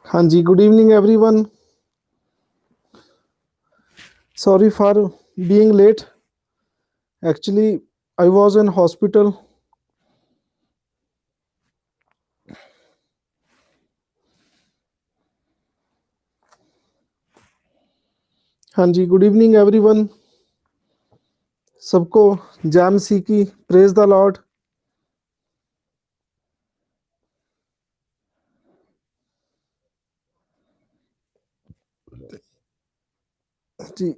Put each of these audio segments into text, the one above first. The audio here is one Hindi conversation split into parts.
हाँ जी, good evening everyone. Sorry for being late. Actually, I was in hospital. हाँ जी, गुड इवनिंग एवरीवन। सबको जैम सी की प्रेज द लॉर्ड। जी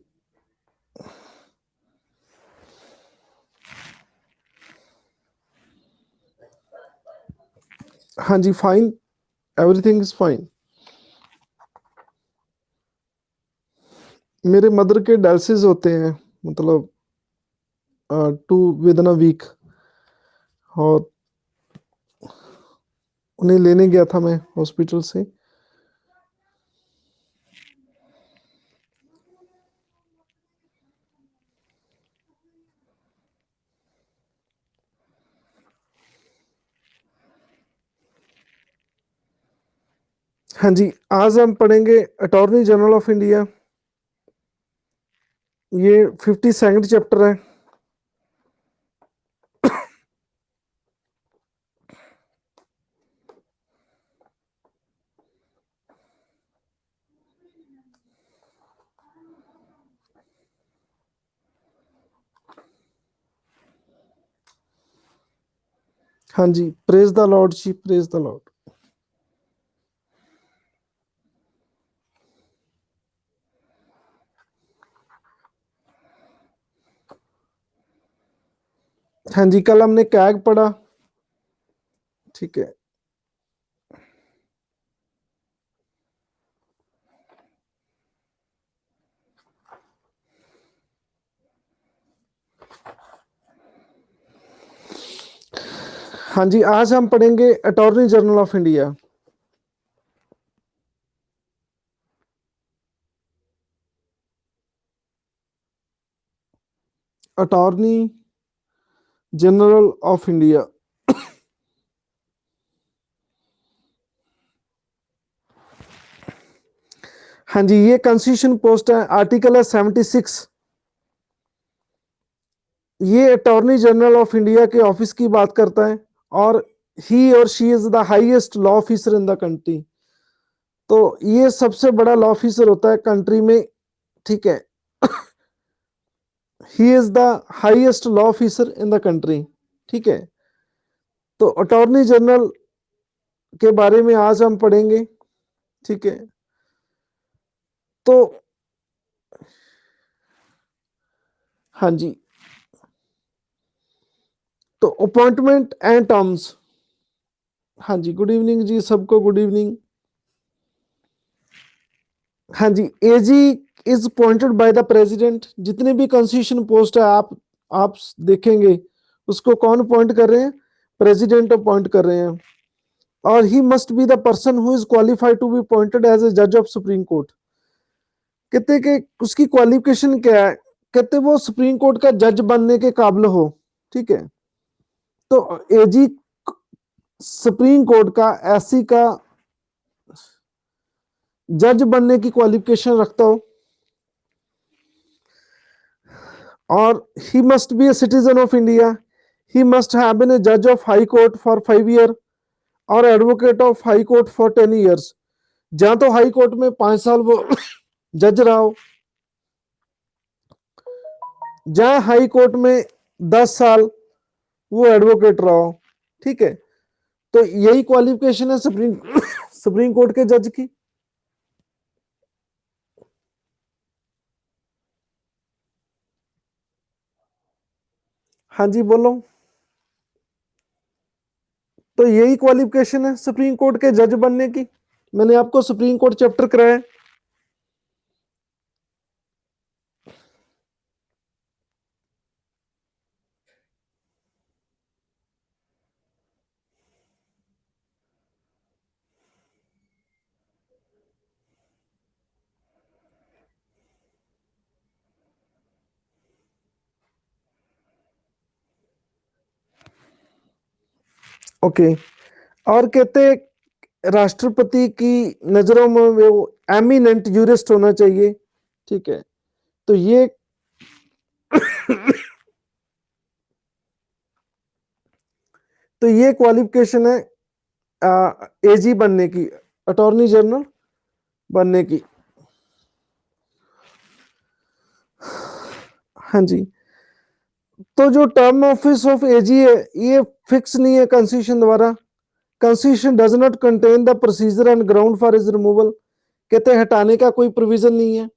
हाँ जी, फाइन, एवरीथिंग इज फाइन। मेरे मदर के डायलिसिस होते हैं, मतलब two within a week, और उन्हें लेने गया था मैं हॉस्पिटल से। हाँ जी, आज हम पढ़ेंगे अटॉर्नी जनरल ऑफ इंडिया। ये 52nd चैप्टर है। हाँ जी, praise the Lord ji, praise the Lord. हाँ जी, कल हमने कैग पढ़ा, ठीक है। हाँ जी, आज हम पढ़ेंगे attorney general of India. Attorney general of India. हाँ जी, ये कॉन्स्टिट्यूशन पोस्ट है, आर्टिकल है 76। ये अटॉर्नी जनरल ऑफ इंडिया के ऑफिस की बात करता है, और ही और she is the highest law officer in the country. तो ये सबसे बड़ा लॉ ऑफिसर होता है कंट्री में, ठीक है। He is the highest law officer in the country, ठीक है। तो अटॉर्नी जनरल के बारे में आज हम पढ़ेंगे, ठीक है। तो हाँ जी, तो अपॉइंटमेंट एंड टर्म्स। हाँ जी, गुड इवनिंग जी, सबको गुड इवनिंग। हाँ जी, AG is appointed by the president. जितने भी कॉन्स्टिट्यूशन पोस्ट है, आप देखेंगे उसको कौन अपॉइंट कर रहे हैं? प्रेसिडेंट अपॉइंट कर रहे हैं। और he must be the person who is qualified to be appointed as a जज ऑफ सुप्रीम कोर्ट। कहते कि उसकी क्वालिफिकेशन क्या है? कहते वो सुप्रीम कोर्ट का जज बनने के काबिल हो, ठीक है। तो एजी सुप्रीम कोर्ट का, एससी का जज बनने की क्वालिफिकेशन रखता हो, और he must be a citizen of India. He must have been a जज of high court for 5 year और advocate of high court for 10 years. जहां तो हाई कोर्ट में 5 साल वो जज रहा हो, जहां हाई कोर्ट में 10 साल वो एडवोकेट रहा हो, ठीक है। तो यही क्वालिफिकेशन है सुप्रीम सुप्रीम कोर्ट के जज की। हाँ जी, बोलो। तो यही क्वालिफिकेशन है सुप्रीम कोर्ट के जज बनने की। मैंने आपको सुप्रीम कोर्ट चैप्टर कराया। ओके, और कहते राष्ट्रपति की नजरों में वो एमिनेंट यूरिस्ट होना चाहिए, ठीक है। तो ये तो ये क्वालिफिकेशन है एजी बनने की, अटॉर्नी जनरल बनने की। हाँ जी। तो जो टर्म ऑफिस ऑफ एजी है ये फिक्स नहीं है कॉन्स्टिट्यूशन द्वारा। Constitution does not contain the procedure and ground for his removal, कहते हैं हटाने का कोई प्रोविजन नहीं है।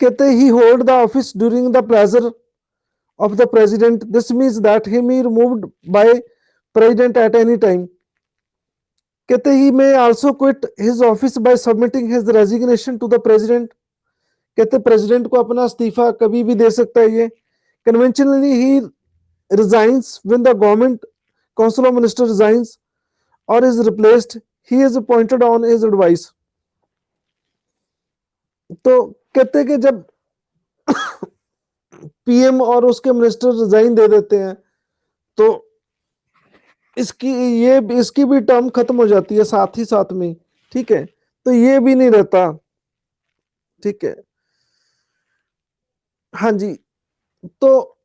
कहते he hold the office during the pleasure of the president, this means that him he removed by president at any time. कहते he may also quit his office by submitting his resignation to the president, कहते प्रेसिडेंट को अपना इस्तीफा कभी भी दे सकता है ये। Conventionally he resigns when the government council of minister resigns or is replaced, he is appointed on his advice। तो कहते हैं कि जब पीएम और उसके मिनिस्टर रिजाइन दे देते हैं तो इसकी भी टर्म खत्म हो जाती है साथ ही साथ में, ठीक है। तो ये भी नहीं रहता, ठीक है। हाँ जी। तो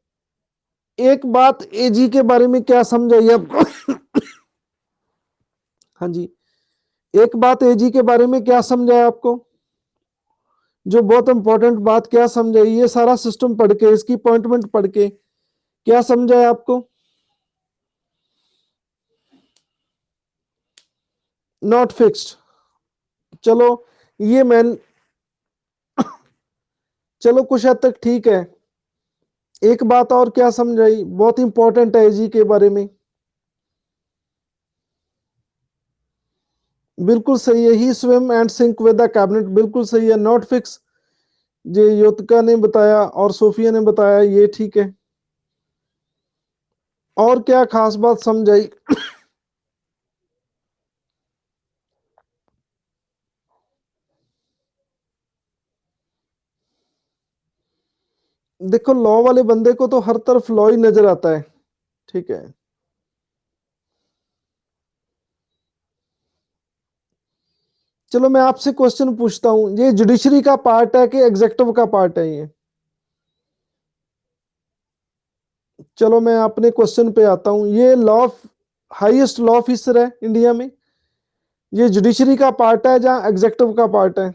एक बात एजी के बारे में क्या समझाइए आपको? हाँ जी, एक बात एजी के बारे में क्या समझाया आपको, जो बहुत इंपॉर्टेंट बात क्या समझाई, ये सारा सिस्टम पढ़ के, इसकी अपॉइंटमेंट पढ़ के क्या समझाया आपको? Not fixed. चलो ये मैं चलो कुछ हद तक ठीक है। एक बात और क्या समझाई, बहुत इंपॉर्टेंट है जी के बारे में। बिल्कुल सही है, he swim and sink with the cabinet, बिल्कुल सही है। नॉट फिक्स ये योतिका ने बताया और सोफिया ने बताया, ये ठीक है। और क्या खास बात समझाई? देखो लॉ वाले बंदे को तो हर तरफ लॉ ही नजर आता है, ठीक है। चलो मैं आपसे क्वेश्चन पूछता हूं, ये जुडिशरी का पार्ट है कि एग्जेक्टिव का पार्ट है ये? चलो मैं अपने क्वेश्चन पे आता हूं, ये लॉ हाईएस्ट लॉ ऑफिसर है इंडिया में, ये जुडिशरी का पार्ट है या एग्जेक्टिव का पार्ट है?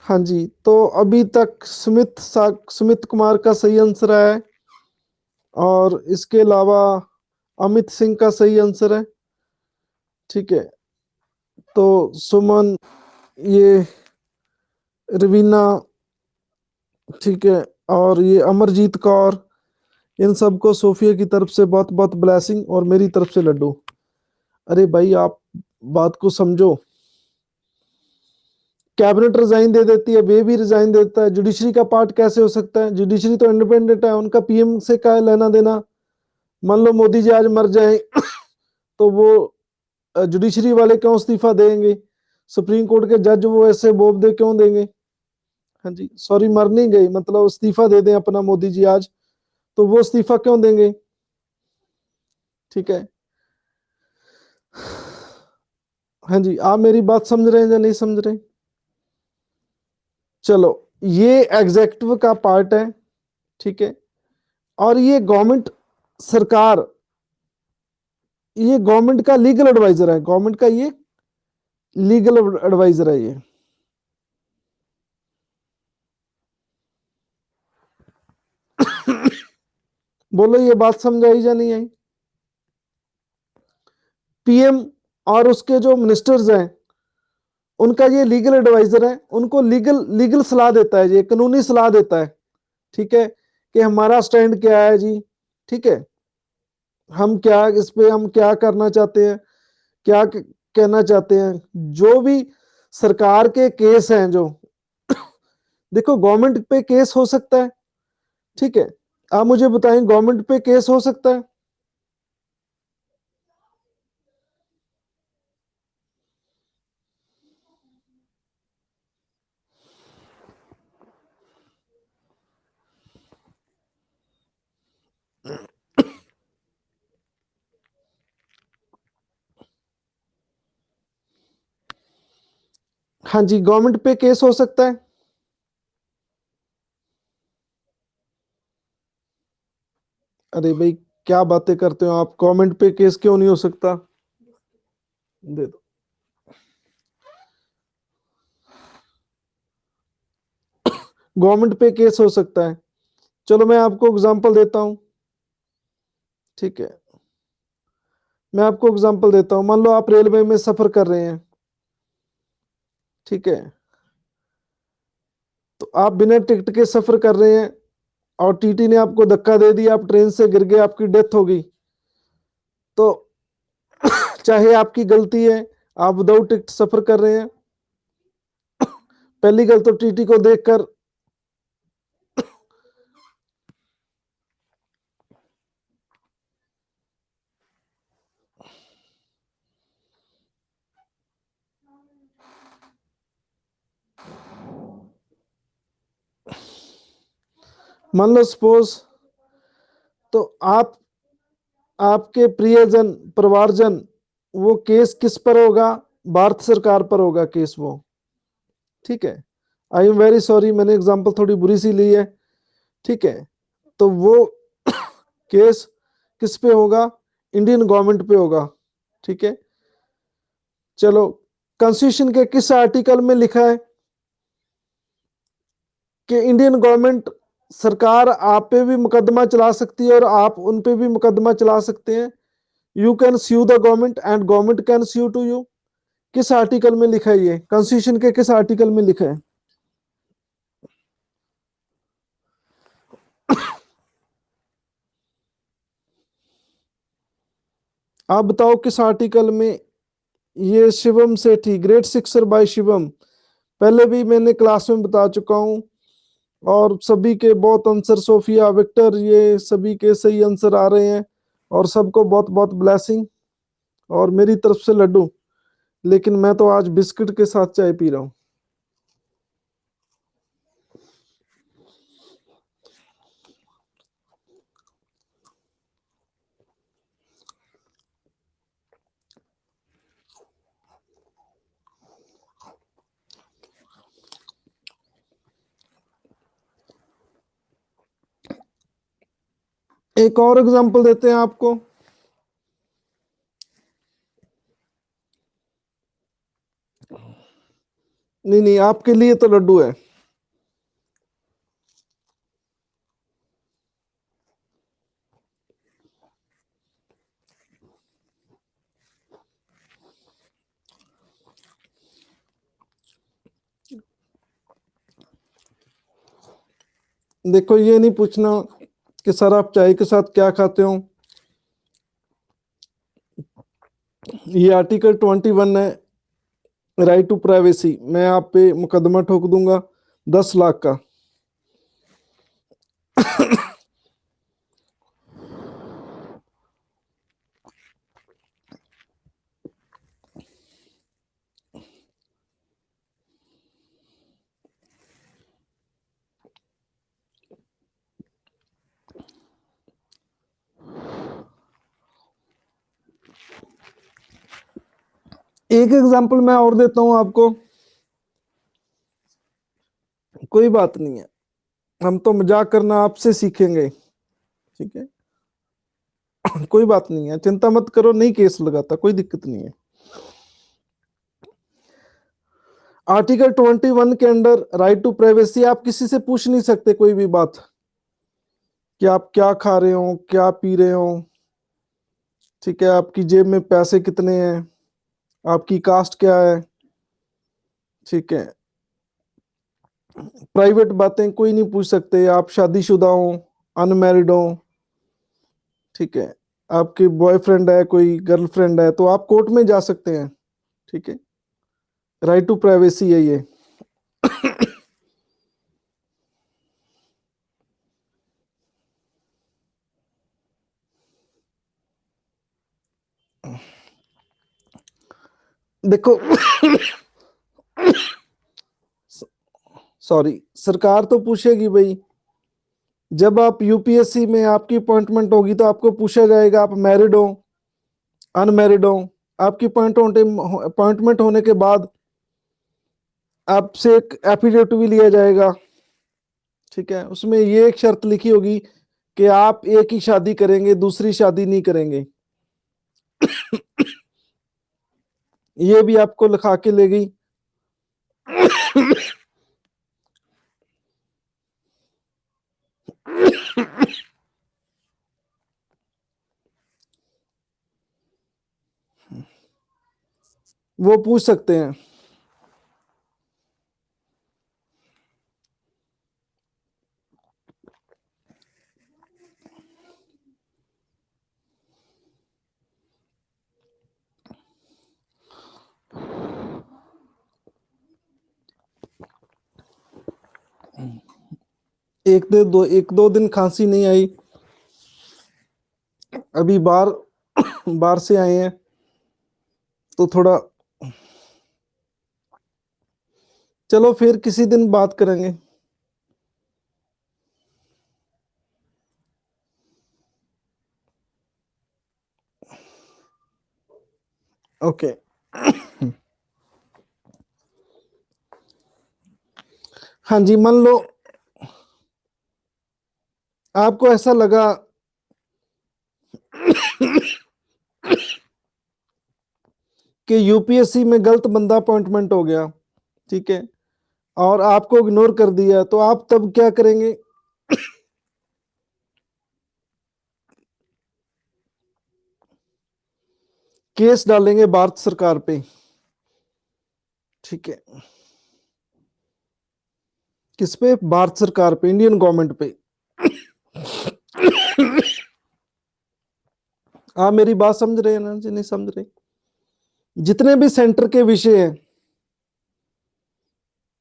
हाँ जी, तो अभी तक सुमित कुमार का सही आंसर है और इसके अलावा अमित सिंह का सही आंसर है, ठीक है। तो सुमन, ये रवीना, ठीक है, और ये अमरजीत कौर, इन सबको सोफिया की तरफ से बहुत बहुत ब्लेसिंग और मेरी तरफ से लड्डू। अरे भाई आप बात को समझो, कैबिनेट रिजाइन दे देती है, वे भी रिजाइन देता है, जुडिशरी का पार्ट कैसे हो सकता है? जुडिशरी तो इंडिपेंडेंट है, उनका पीएम से क्या लेना देना। मान लो मोदी जी आज मर जाए तो वो जुडिशरी वाले क्यों इस्तीफा देंगे? सुप्रीम कोर्ट के जज वो ऐसे बोल दे क्यों देंगे? हाँ जी, सॉरी मर नहीं गई, मतलब इस्तीफा दे दें अपना मोदी जी आज, तो वो इस्तीफा क्यों देंगे? ठीक है। हाँ जी, आप मेरी बात समझ रहे हैं या नहीं समझ रहे? चलो ये एग्जेक्टिव का पार्ट है, ठीक है। और ये गवर्नमेंट सरकार, ये गवर्नमेंट का लीगल एडवाइजर है, गवर्नमेंट का ये लीगल एडवाइजर है ये। बोलो ये बात समझ आई या नहीं आई? पीएम और उसके जो मिनिस्टर्स हैं उनका ये लीगल एडवाइजर है, उनको लीगल लीगल सलाह देता है, ये कानूनी सलाह देता है, ठीक है, कि हमारा स्टैंड क्या है जी, ठीक है, हम क्या इस पे हम क्या करना चाहते हैं, क्या कहना चाहते हैं। जो भी सरकार के केस हैं जो देखो गवर्नमेंट पे केस हो सकता है, ठीक है। आप मुझे बताएं गवर्नमेंट पे केस हो सकता है? हाँ जी, गवर्नमेंट पे केस हो सकता है। अरे भाई, क्या बातें करते हो आप, गवर्नमेंट पे केस क्यों नहीं हो सकता? दे दो। गवर्नमेंट पे केस हो सकता है। चलो मैं आपको एग्जांपल देता हूं। ठीक है, मैं आपको एग्जांपल देता हूं। मान लो आप रेलवे में सफर कर रहे हैं। ठीक है, तो आप बिना टिकट के सफर कर रहे हैं और टीटी ने आपको धक्का दे दिया, आप ट्रेन से गिर गए, आपकी डेथ हो गई। तो चाहे आपकी गलती है, आप विदाउट टिकट सफर कर रहे हैं। पहली गल तो टीटी को देखकर मान लो सपोज, तो आप, आपके प्रियजन, परिवारजन, वो केस किस पर होगा? भारत सरकार पर होगा केस वो। ठीक है, आई एम वेरी सॉरी, मैंने एग्जांपल थोड़ी बुरी सी ली है। ठीक है, तो वो केस किस पे होगा? इंडियन गवर्नमेंट पे होगा। ठीक है, चलो, कॉन्स्टिट्यूशन के किस आर्टिकल में लिखा है कि इंडियन गवर्नमेंट, सरकार आप पे भी मुकदमा चला सकती है और आप उन पे भी मुकदमा चला सकते हैं? You can sue the government and government can sue to you. किस आर्टिकल में लिखा है ये? कॉन्स्टिट्यूशन के किस आर्टिकल में लिखा है? आप बताओ किस आर्टिकल में? ये शिवम सेठी, ग्रेट सिक्सर बाय शिवम, पहले भी मैंने क्लास में बता चुका हूं। और सभी के बहुत आंसर, सोफिया, विक्टर, ये सभी के सही आंसर आ रहे हैं। और सबको बहुत बहुत ब्लेसिंग, और मेरी तरफ से लड्डू। लेकिन मैं तो आज बिस्किट के साथ चाय पी रहा हूं। एक और एग्जांपल देते हैं आपको। नहीं नहीं, आपके लिए तो लड्डू है। देखो, ये नहीं पूछना कि सर आप चाय के साथ क्या खाते हो। ये आर्टिकल 21 है, राइट टू प्राइवेसी। मैं आप पे मुकदमा ठोक दूंगा 10 लाख का। एक एग्जांपल मैं और देता हूं आपको। कोई बात नहीं है, हम तो मजाक करना आपसे सीखेंगे। ठीक है, कोई बात नहीं है, चिंता मत करो, नहीं केस लगाता, कोई दिक्कत नहीं है। आर्टिकल 21 के अंडर राइट टू प्राइवेसी, आप किसी से पूछ नहीं सकते कोई भी बात, कि आप क्या खा रहे हो, क्या पी रहे हो। ठीक है, आपकी जेब में पैसे कितने हैं, आपकी कास्ट क्या है। ठीक है, प्राइवेट बातें कोई नहीं पूछ सकते, आप शादीशुदा हो, अनमैरिड हो। ठीक है, आपके बॉयफ्रेंड है, कोई गर्लफ्रेंड है, तो आप कोर्ट में जा सकते हैं। ठीक है, राइट टू प्राइवेसी है ये। देखो, सॉरी, सरकार तो पूछेगी भाई। जब आप यूपीएससी में आपकी अपॉइंटमेंट होगी तो आपको पूछा जाएगा आप मैरिड हो, अनमैरिड हो। आपकी अपॉइंटमेंट होने के बाद आपसे एक एफिडेविट भी लिया जाएगा, ठीक है। उसमें ये एक शर्त लिखी होगी कि आप एक ही शादी करेंगे, दूसरी शादी नहीं करेंगे। ये भी आपको लिखा के ले गई। वो पूछ सकते हैं। एक दो दिन खांसी नहीं आई, अभी बाहर बाहर से आए हैं तो थोड़ा, चलो फिर किसी दिन बात करेंगे। ओके। हाँ जी, मान लो आपको ऐसा लगा कि यूपीएससी में गलत बंदा अपॉइंटमेंट हो गया, ठीक है, और आपको इग्नोर कर दिया, तो आप तब क्या करेंगे? केस डालेंगे भारत सरकार पे, ठीक है। किस पे? भारत सरकार पे, इंडियन गवर्नमेंट पे। आप मेरी बात समझ रहे हैं ना जी? नहीं समझ रहे? जितने भी सेंटर के विषय हैं,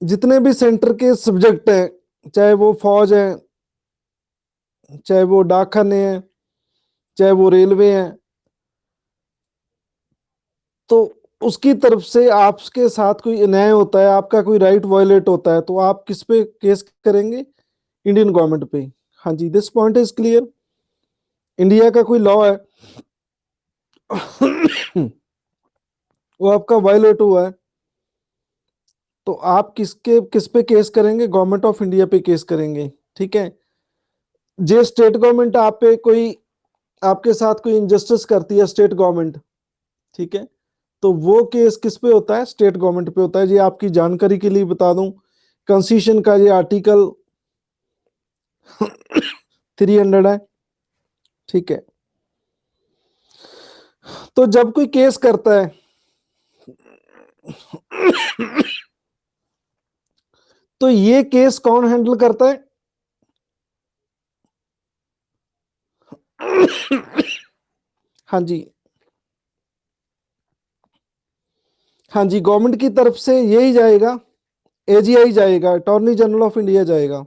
जितने भी सेंटर के सब्जेक्ट हैं, चाहे वो फौज है, चाहे वो डाकखाने हैं, चाहे वो रेलवे है, तो उसकी तरफ से आपके साथ कोई अन्याय होता है, आपका कोई राइट वायलेट होता है, तो आप किस पे केस करेंगे? इंडियन गवर्नमेंट पे। हाँ जी, this point is clear. India का कोई लॉ है वो आपका वायलेट हुआ है, तो आप किस पे केस करेंगे? गवर्नमेंट ऑफ इंडिया पे केस करेंगे, ठीक है। जे स्टेट गवर्नमेंट आप पे कोई, आपके साथ कोई इनजस्टिस करती है स्टेट गवर्नमेंट, ठीक है, तो वो केस किस पे होता है? स्टेट गवर्नमेंट पे होता है। जी आपकी जानकारी के लिए बता दूं, कॉन्स्टिट्यूशन का ये आर्टिकल 300 है, ठीक है। तो जब कोई केस करता है तो ये केस कौन हैंडल करता है? हाँ जी, हाँ जी, गवर्नमेंट की तरफ से यही जाएगा, एजीआई जाएगा, अटॉर्नी जनरल ऑफ इंडिया जाएगा।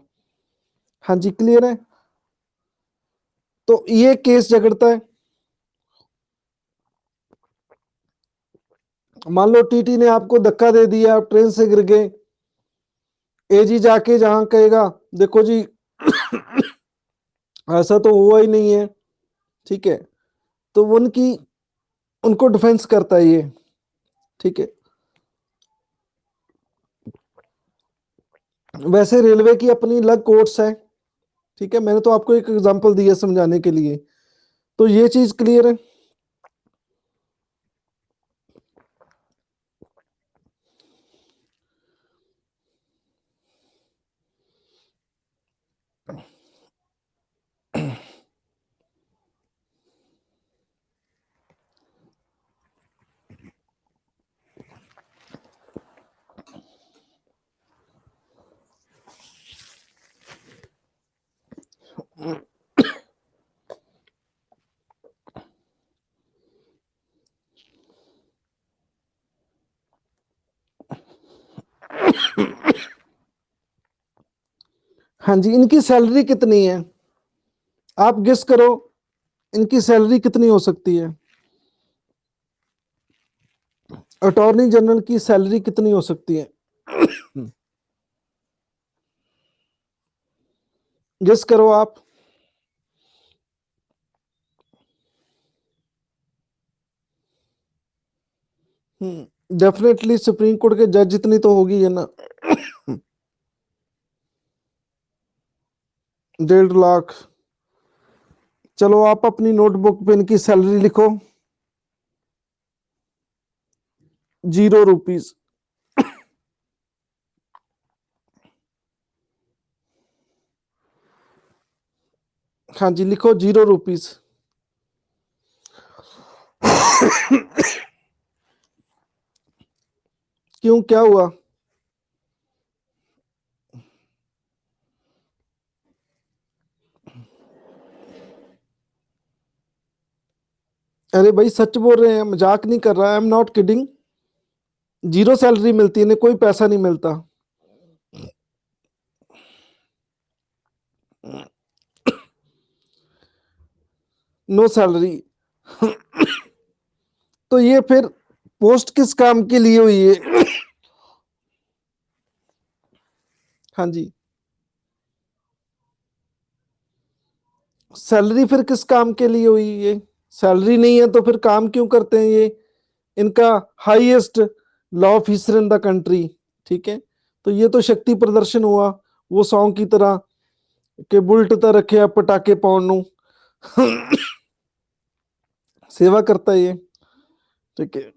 हाँ जी, क्लियर है। तो ये केस झगड़ता है, मान लो टीटी ने आपको धक्का दे दिया, आप ट्रेन से गिर गए, एजी जाके जहां कहेगा देखो जी ऐसा तो हुआ ही नहीं है, ठीक है, तो उनकी उनको डिफेंस करता है ये, ठीक है। वैसे रेलवे की अपनी अलग कोर्ट्स है, ठीक है, मैंने तो आपको एक एग्जांपल दिया समझाने के लिए, तो ये चीज क्लियर है। हाँ जी, इनकी सैलरी कितनी है? आप गेस करो, इनकी सैलरी कितनी हो सकती है? अटॉर्नी जनरल की सैलरी कितनी हो सकती है? गेस करो आप। डेफिनेटली सुप्रीम कोर्ट के जज जितनी तो होगी है ना। 1.5 लाख। चलो आप अपनी नोटबुक पे इनकी सैलरी लिखो, 0 रुपीज। हाँ जी, लिखो 0 रुपीज। क्यों, क्या हुआ? अरे भाई सच बोल रहे हैं, मजाक नहीं कर रहा, I am not kidding. 0 salary मिलती है, इन्हें कोई पैसा नहीं मिलता। No salary. तो ये फिर पोस्ट किस काम के लिए हुई है? हाँ जी, सैलरी फिर किस काम के लिए हुई ये? सैलरी नहीं है तो फिर काम क्यों करते हैं ये? इनका highest law officer in the country. ठीक है, तो ये तो शक्ति प्रदर्शन हुआ, वो सॉन्ग की तरह के बुलट तो रखे आप पटाके पाउन सेवा करता है ये। ठीक है।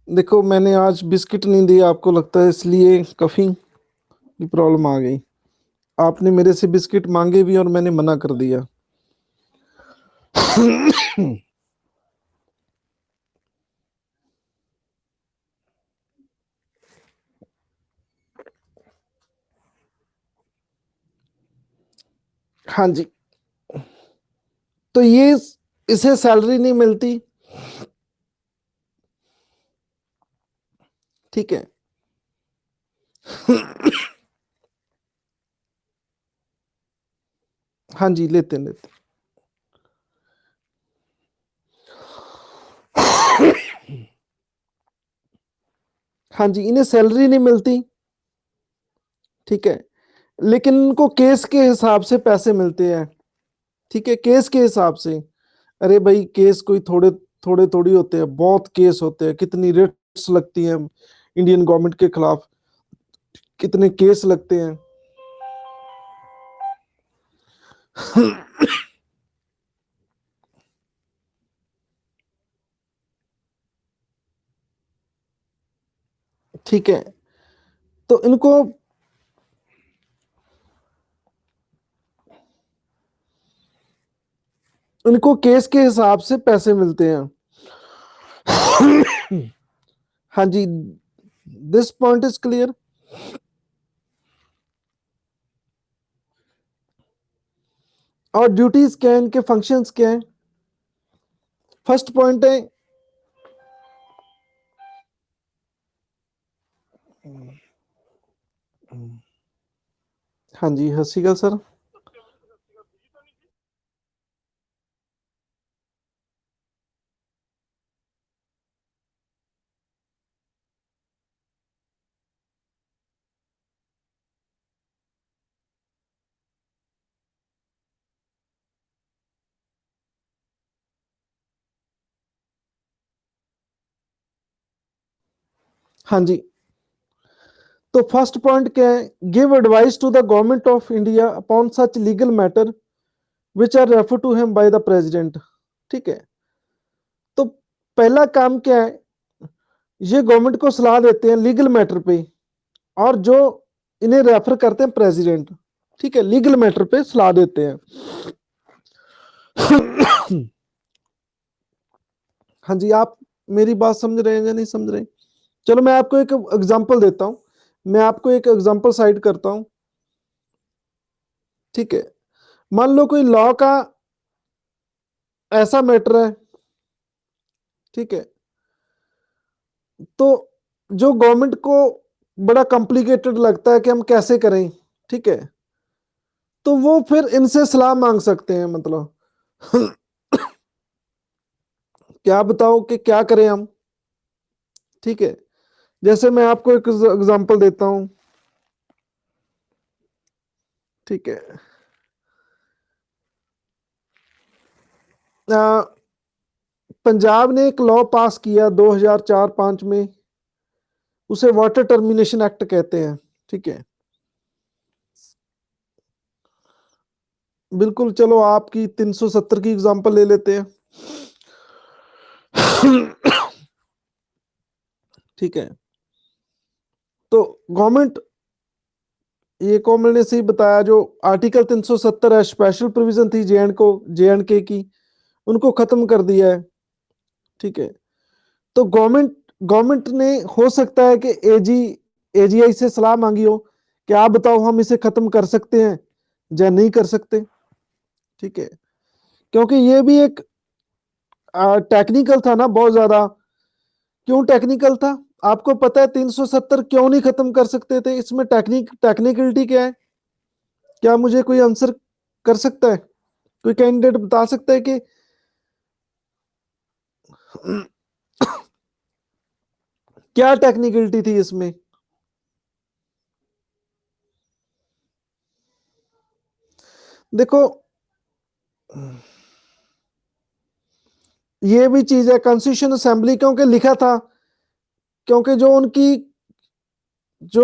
देखो मैंने आज बिस्किट नहीं दिया आपको, लगता है इसलिए कफिंग की प्रॉब्लम आ गई। आपने मेरे से बिस्किट मांगे भी और मैंने मना कर दिया। हाँ जी, तो ये इसे सैलरी नहीं मिलती। ठीक है। हाँ जी, लेते लेते। हाँ जी, इन्हें सैलरी नहीं मिलती। ठीक है, लेकिन इनको केस के हिसाब से पैसे मिलते हैं। ठीक है, केस के हिसाब से। अरे भाई केस कोई थोड़े थोड़े थोड़ी होते हैं, बहुत केस होते हैं, कितनी रेट्स लगती हैं इंडियन गवर्नमेंट के खिलाफ, कितने केस लगते हैं। ठीक है, तो इनको केस के हिसाब से पैसे मिलते हैं। हाँ जी, दिस पॉइंट इज क्लियर। और ड्यूटीज क्या है, इनके फंक्शंस क्या है? फर्स्ट पॉइंट है, हाँ जी, सत श्री अकाल सर। हाँ जी, तो फर्स्ट पॉइंट क्या है? Give advice to the government of India upon such legal matter which are refer to him by the president. ठीक है, तो पहला काम क्या है? ये गवर्नमेंट को सलाह देते हैं लीगल मैटर पे, और जो इन्हें रेफर करते हैं प्रेसिडेंट। ठीक है, लीगल मैटर पे सलाह देते हैं। हाँ जी, आप मेरी बात समझ रहे हैं या नहीं समझ रहे? चलो मैं आपको एक एग्जांपल देता हूं, मैं आपको एक एग्जांपल साइड करता हूं। ठीक है, मान लो कोई लॉ का ऐसा मैटर है। ठीक है, तो जो गवर्नमेंट को बड़ा कॉम्प्लिकेटेड लगता है कि हम कैसे करें। ठीक है, तो वो फिर इनसे सलाह मांग सकते हैं, मतलब क्या बताओ कि क्या करें हम। ठीक है, जैसे मैं आपको एक एग्जांपल देता हूं। ठीक है। आ, पंजाब ने एक लॉ पास किया 2004-5 में, उसे वाटर टर्मिनेशन एक्ट कहते हैं। ठीक है, बिल्कुल। चलो आपकी 370 की एग्जांपल ले लेते हैं। ठीक है, तो गवर्नमेंट, ये कॉमन ने सही बताया, जो आर्टिकल 370 है, स्पेशल प्रोविजन थी जे एंड के की, उनको खत्म कर दिया है। ठीक है, तो गवर्नमेंट ने, हो सकता है कि एजीआई से सलाह मांगी हो कि आप बताओ हम इसे खत्म कर सकते हैं या नहीं कर सकते। ठीक है, क्योंकि ये भी एक टेक्निकल था ना, बहुत ज्यादा। क्यों टेक्निकल था? आपको पता है 370 क्यों नहीं खत्म कर सकते थे? इसमें टेक्निकलिटी क्या है? क्या मुझे कोई आंसर कर सकता है? कोई कैंडिडेट बता सकता है कि क्या टेक्निकलिटी थी इसमें? देखो, ये भी चीज है, कॉन्स्टिट्यूशन असेंबली क्योंकि लिखा था, क्योंकि जो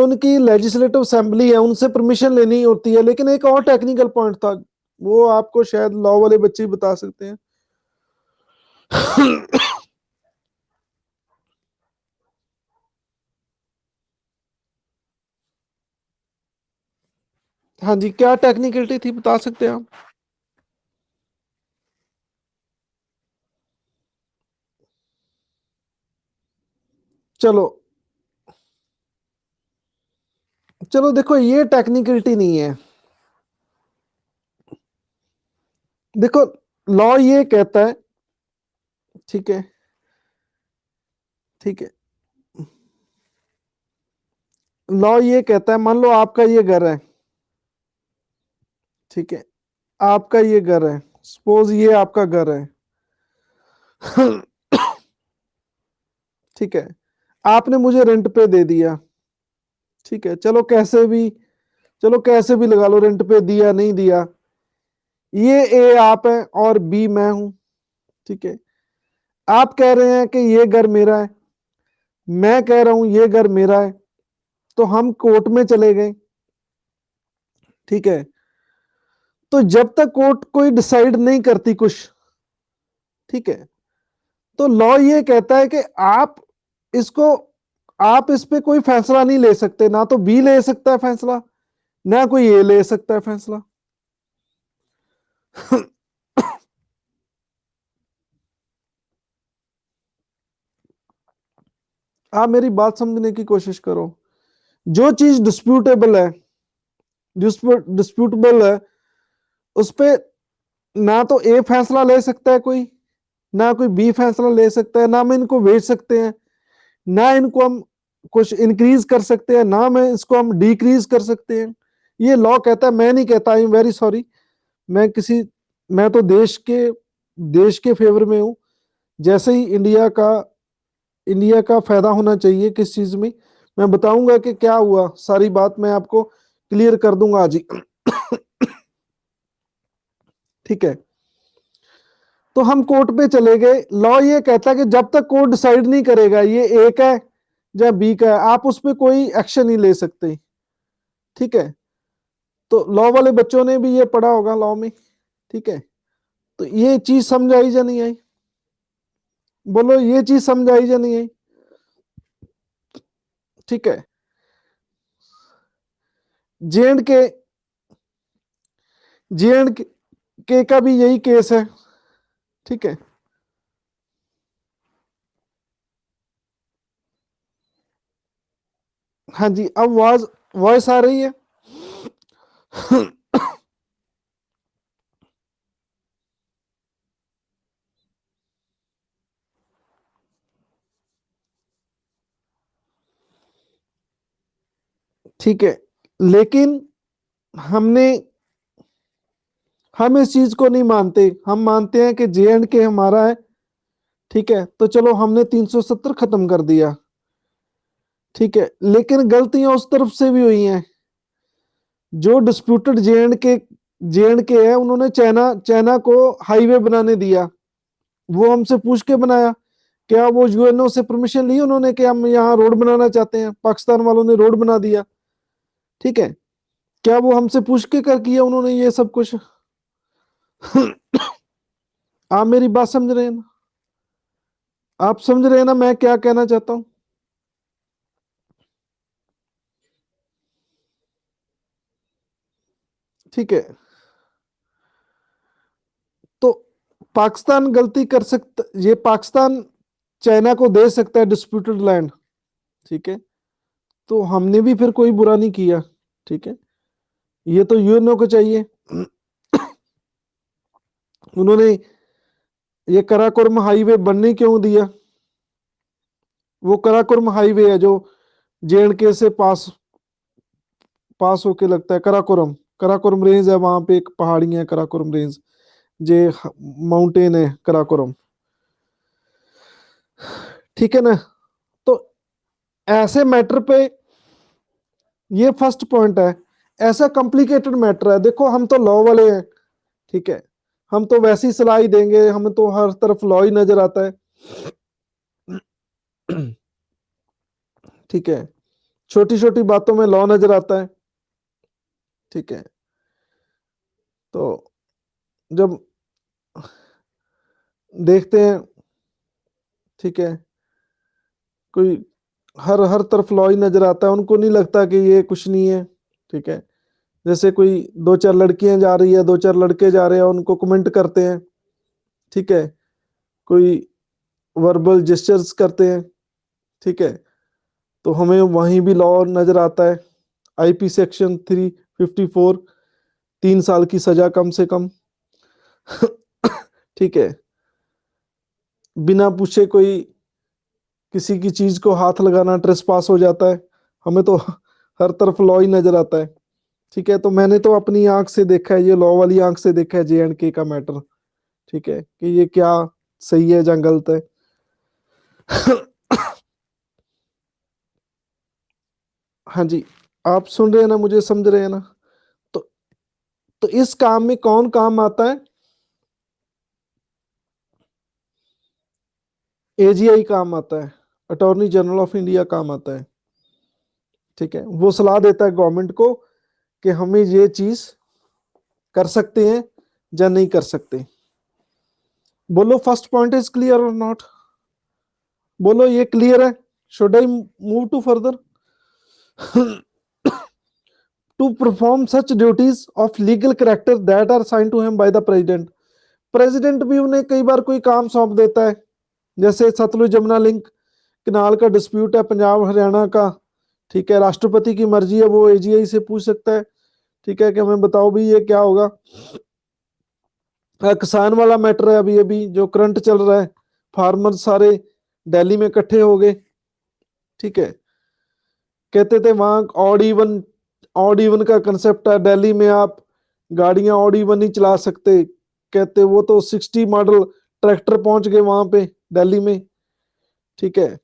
उनकी लेजिस्लेटिव असेंबली है उनसे परमिशन लेनी होती है। लेकिन एक और टेक्निकल पॉइंट था, वो आपको शायद लॉ वाले बच्चे ही बता सकते हैं। हाँ जी, क्या टेक्निकलिटी थी, बता सकते हैं आप? चलो, चलो देखो, ये टेक्निकलिटी नहीं है। देखो, लॉ ये कहता है, ठीक है, ठीक है, लॉ ये कहता है, मान लो आपका ये घर है, ठीक है, आपका ये घर है, सपोज ये आपका घर है। ठीक है, आपने मुझे रेंट पे दे दिया। ठीक है, चलो कैसे भी लगा लो, रेंट पे दिया नहीं दिया। ये ए आप है और बी मैं हूं। ठीक है, आप कह रहे हैं कि ये घर मेरा है, मैं कह रहा हूं ये घर मेरा है, तो हम कोर्ट में चले गए। ठीक है, तो जब तक कोर्ट कोई डिसाइड नहीं करती कुछ, ठीक है, तो लॉ ये कहता है कि इसको आप इस पे कोई फैसला नहीं ले सकते। ना तो बी ले सकता है फैसला, ना कोई ए ले सकता है फैसला। आप मेरी बात समझने की कोशिश करो। जो चीज डिस्प्यूटेबल है, उस पे ना तो ए फैसला ले सकता है कोई, ना कोई बी फैसला ले सकता है, ना हम इनको बेच सकते हैं, ना इनको हम कुछ इंक्रीज कर सकते हैं, ना मैं इसको हम डिक्रीज कर सकते हैं। ये लॉ कहता है, मैं नहीं कहता। I am very sorry. मैं तो देश के फेवर में हूं। जैसे ही इंडिया का फायदा होना चाहिए किस चीज में, मैं बताऊंगा कि क्या हुआ, सारी बात मैं आपको क्लियर कर दूंगा आज ही। ठीक है, तो हम कोर्ट पे चले गए। लॉ ये कहता है कि जब तक कोर्ट डिसाइड नहीं करेगा ये ए का है या बी का है, आप उस पर कोई एक्शन नहीं ले सकते। ठीक है, तो लॉ वाले बच्चों ने भी ये पढ़ा होगा लॉ में। ठीक है, तो ये चीज समझ आई या नहीं आई? बोलो, ये चीज समझ आई या नहीं आई? ठीक है, जे एंड के जे एंड के का भी यही केस है। ठीक है, हाँ जी, अब वॉइस आ रही है? ठीक है, लेकिन हमने हम इस चीज को नहीं मानते। हम मानते हैं कि जे एंड के हमारा है। ठीक है, तो चलो हमने 370 खत्म कर दिया। ठीक है, लेकिन गलतियां उस तरफ से भी हुई हैं। जो डिस्प्यूटेड जे एंड के है, उन्होंने चाइना चाइना को हाईवे बनाने दिया, वो हमसे पूछ के बनाया? क्या वो यूएनओ से परमिशन ली उन्होंने कि हम यहाँ रोड बनाना चाहते हैं? पाकिस्तान वालों ने रोड बना दिया, ठीक है। क्या वो हमसे पूछ के कर किया उन्होंने ये सब कुछ? आप मेरी बात समझ रहे हैं ना? आप समझ रहे हैं ना मैं क्या कहना चाहता हूं? ठीक है। तो पाकिस्तान गलती कर सकता, ये पाकिस्तान चाइना को दे सकता है डिस्प्यूटेड लैंड, ठीक है। तो हमने भी फिर कोई बुरा नहीं किया, ठीक है। ये तो यूएनओ को चाहिए। उन्होंने ये कराकोरम हाईवे बनने क्यों दिया? वो कराकोरम हाईवे है जो जेएंडके से पास पास होके लगता है। कराकोरम कराकोरम रेंज है, वहां पे एक पहाड़ी है कराकोरम रेंज, जे माउंटेन है कराकोरम, ठीक है ना। तो ऐसे मैटर पे, ये फर्स्ट पॉइंट है, ऐसा कॉम्प्लिकेटेड मैटर है। देखो हम तो लॉ वाले हैं, ठीक है, हम तो वैसी सलाह ही देंगे, हमें तो हर तरफ लॉ ही नजर आता है, ठीक है। छोटी छोटी बातों में लॉ नजर आता है, ठीक है। तो जब देखते हैं, ठीक है, कोई हर हर तरफ लॉ ही नजर आता है, उनको नहीं लगता कि ये कुछ नहीं है, ठीक है। जैसे कोई दो चार लड़कियां जा रही है, दो चार लड़के जा रहे हैं, उनको कमेंट करते हैं, ठीक है, कोई वर्बल जेस्चर्स करते हैं, ठीक है, तो हमें वहीं भी लॉ नजर आता है। आईपी सेक्शन 354, 3 साल की सजा कम से कम। ठीक है, बिना पूछे कोई किसी की चीज को हाथ लगाना ट्रेसपास हो जाता है, हमें तो हर तरफ लॉ ही नजर आता है, ठीक है। तो मैंने तो अपनी आंख से देखा है, ये लॉ वाली आंख से देखा है जे एंड के का मैटर, ठीक है, कि ये क्या सही है या गलत है। हाँ जी, आप सुन रहे हैं ना, मुझे समझ रहे हैं ना? तो तो इस काम में कौन काम आता है? एजीआई काम आता है, अटॉर्नी जनरल ऑफ इंडिया काम आता है, ठीक है। वो सलाह देता है गवर्नमेंट को कि हमें ये चीज कर सकते हैं या नहीं कर सकते। बोलो फर्स्ट पॉइंट इज क्लियर और नॉट? बोलो ये क्लियर है? Should I move to further? To perform such duties of legal character that are sign to him by the president. President भी उन्हें कई बार कोई काम सौंप देता है, जैसे सतलुज यमुना लिंक कनाल का डिस्प्यूट है पंजाब हरियाणा का, ठीक है, राष्ट्रपति की मर्जी है, वो एजीआई से पूछ सकता है, ठीक है, कि हमें बताओ भी ये क्या होगा। किसान वाला मैटर है अभी अभी जो करंट चल रहा है, फार्मर सारे दिल्ली में इकट्ठे हो गए, ठीक है, कहते थे वहां ऑड इवन का कंसेप्ट है, दिल्ली में आप गाड़ियां ऑड इवन नहीं चला सकते, कहते वो तो 60 मॉडल ट्रैक्टर पहुंच गए वहां पे दिल्ली में, ठीक है।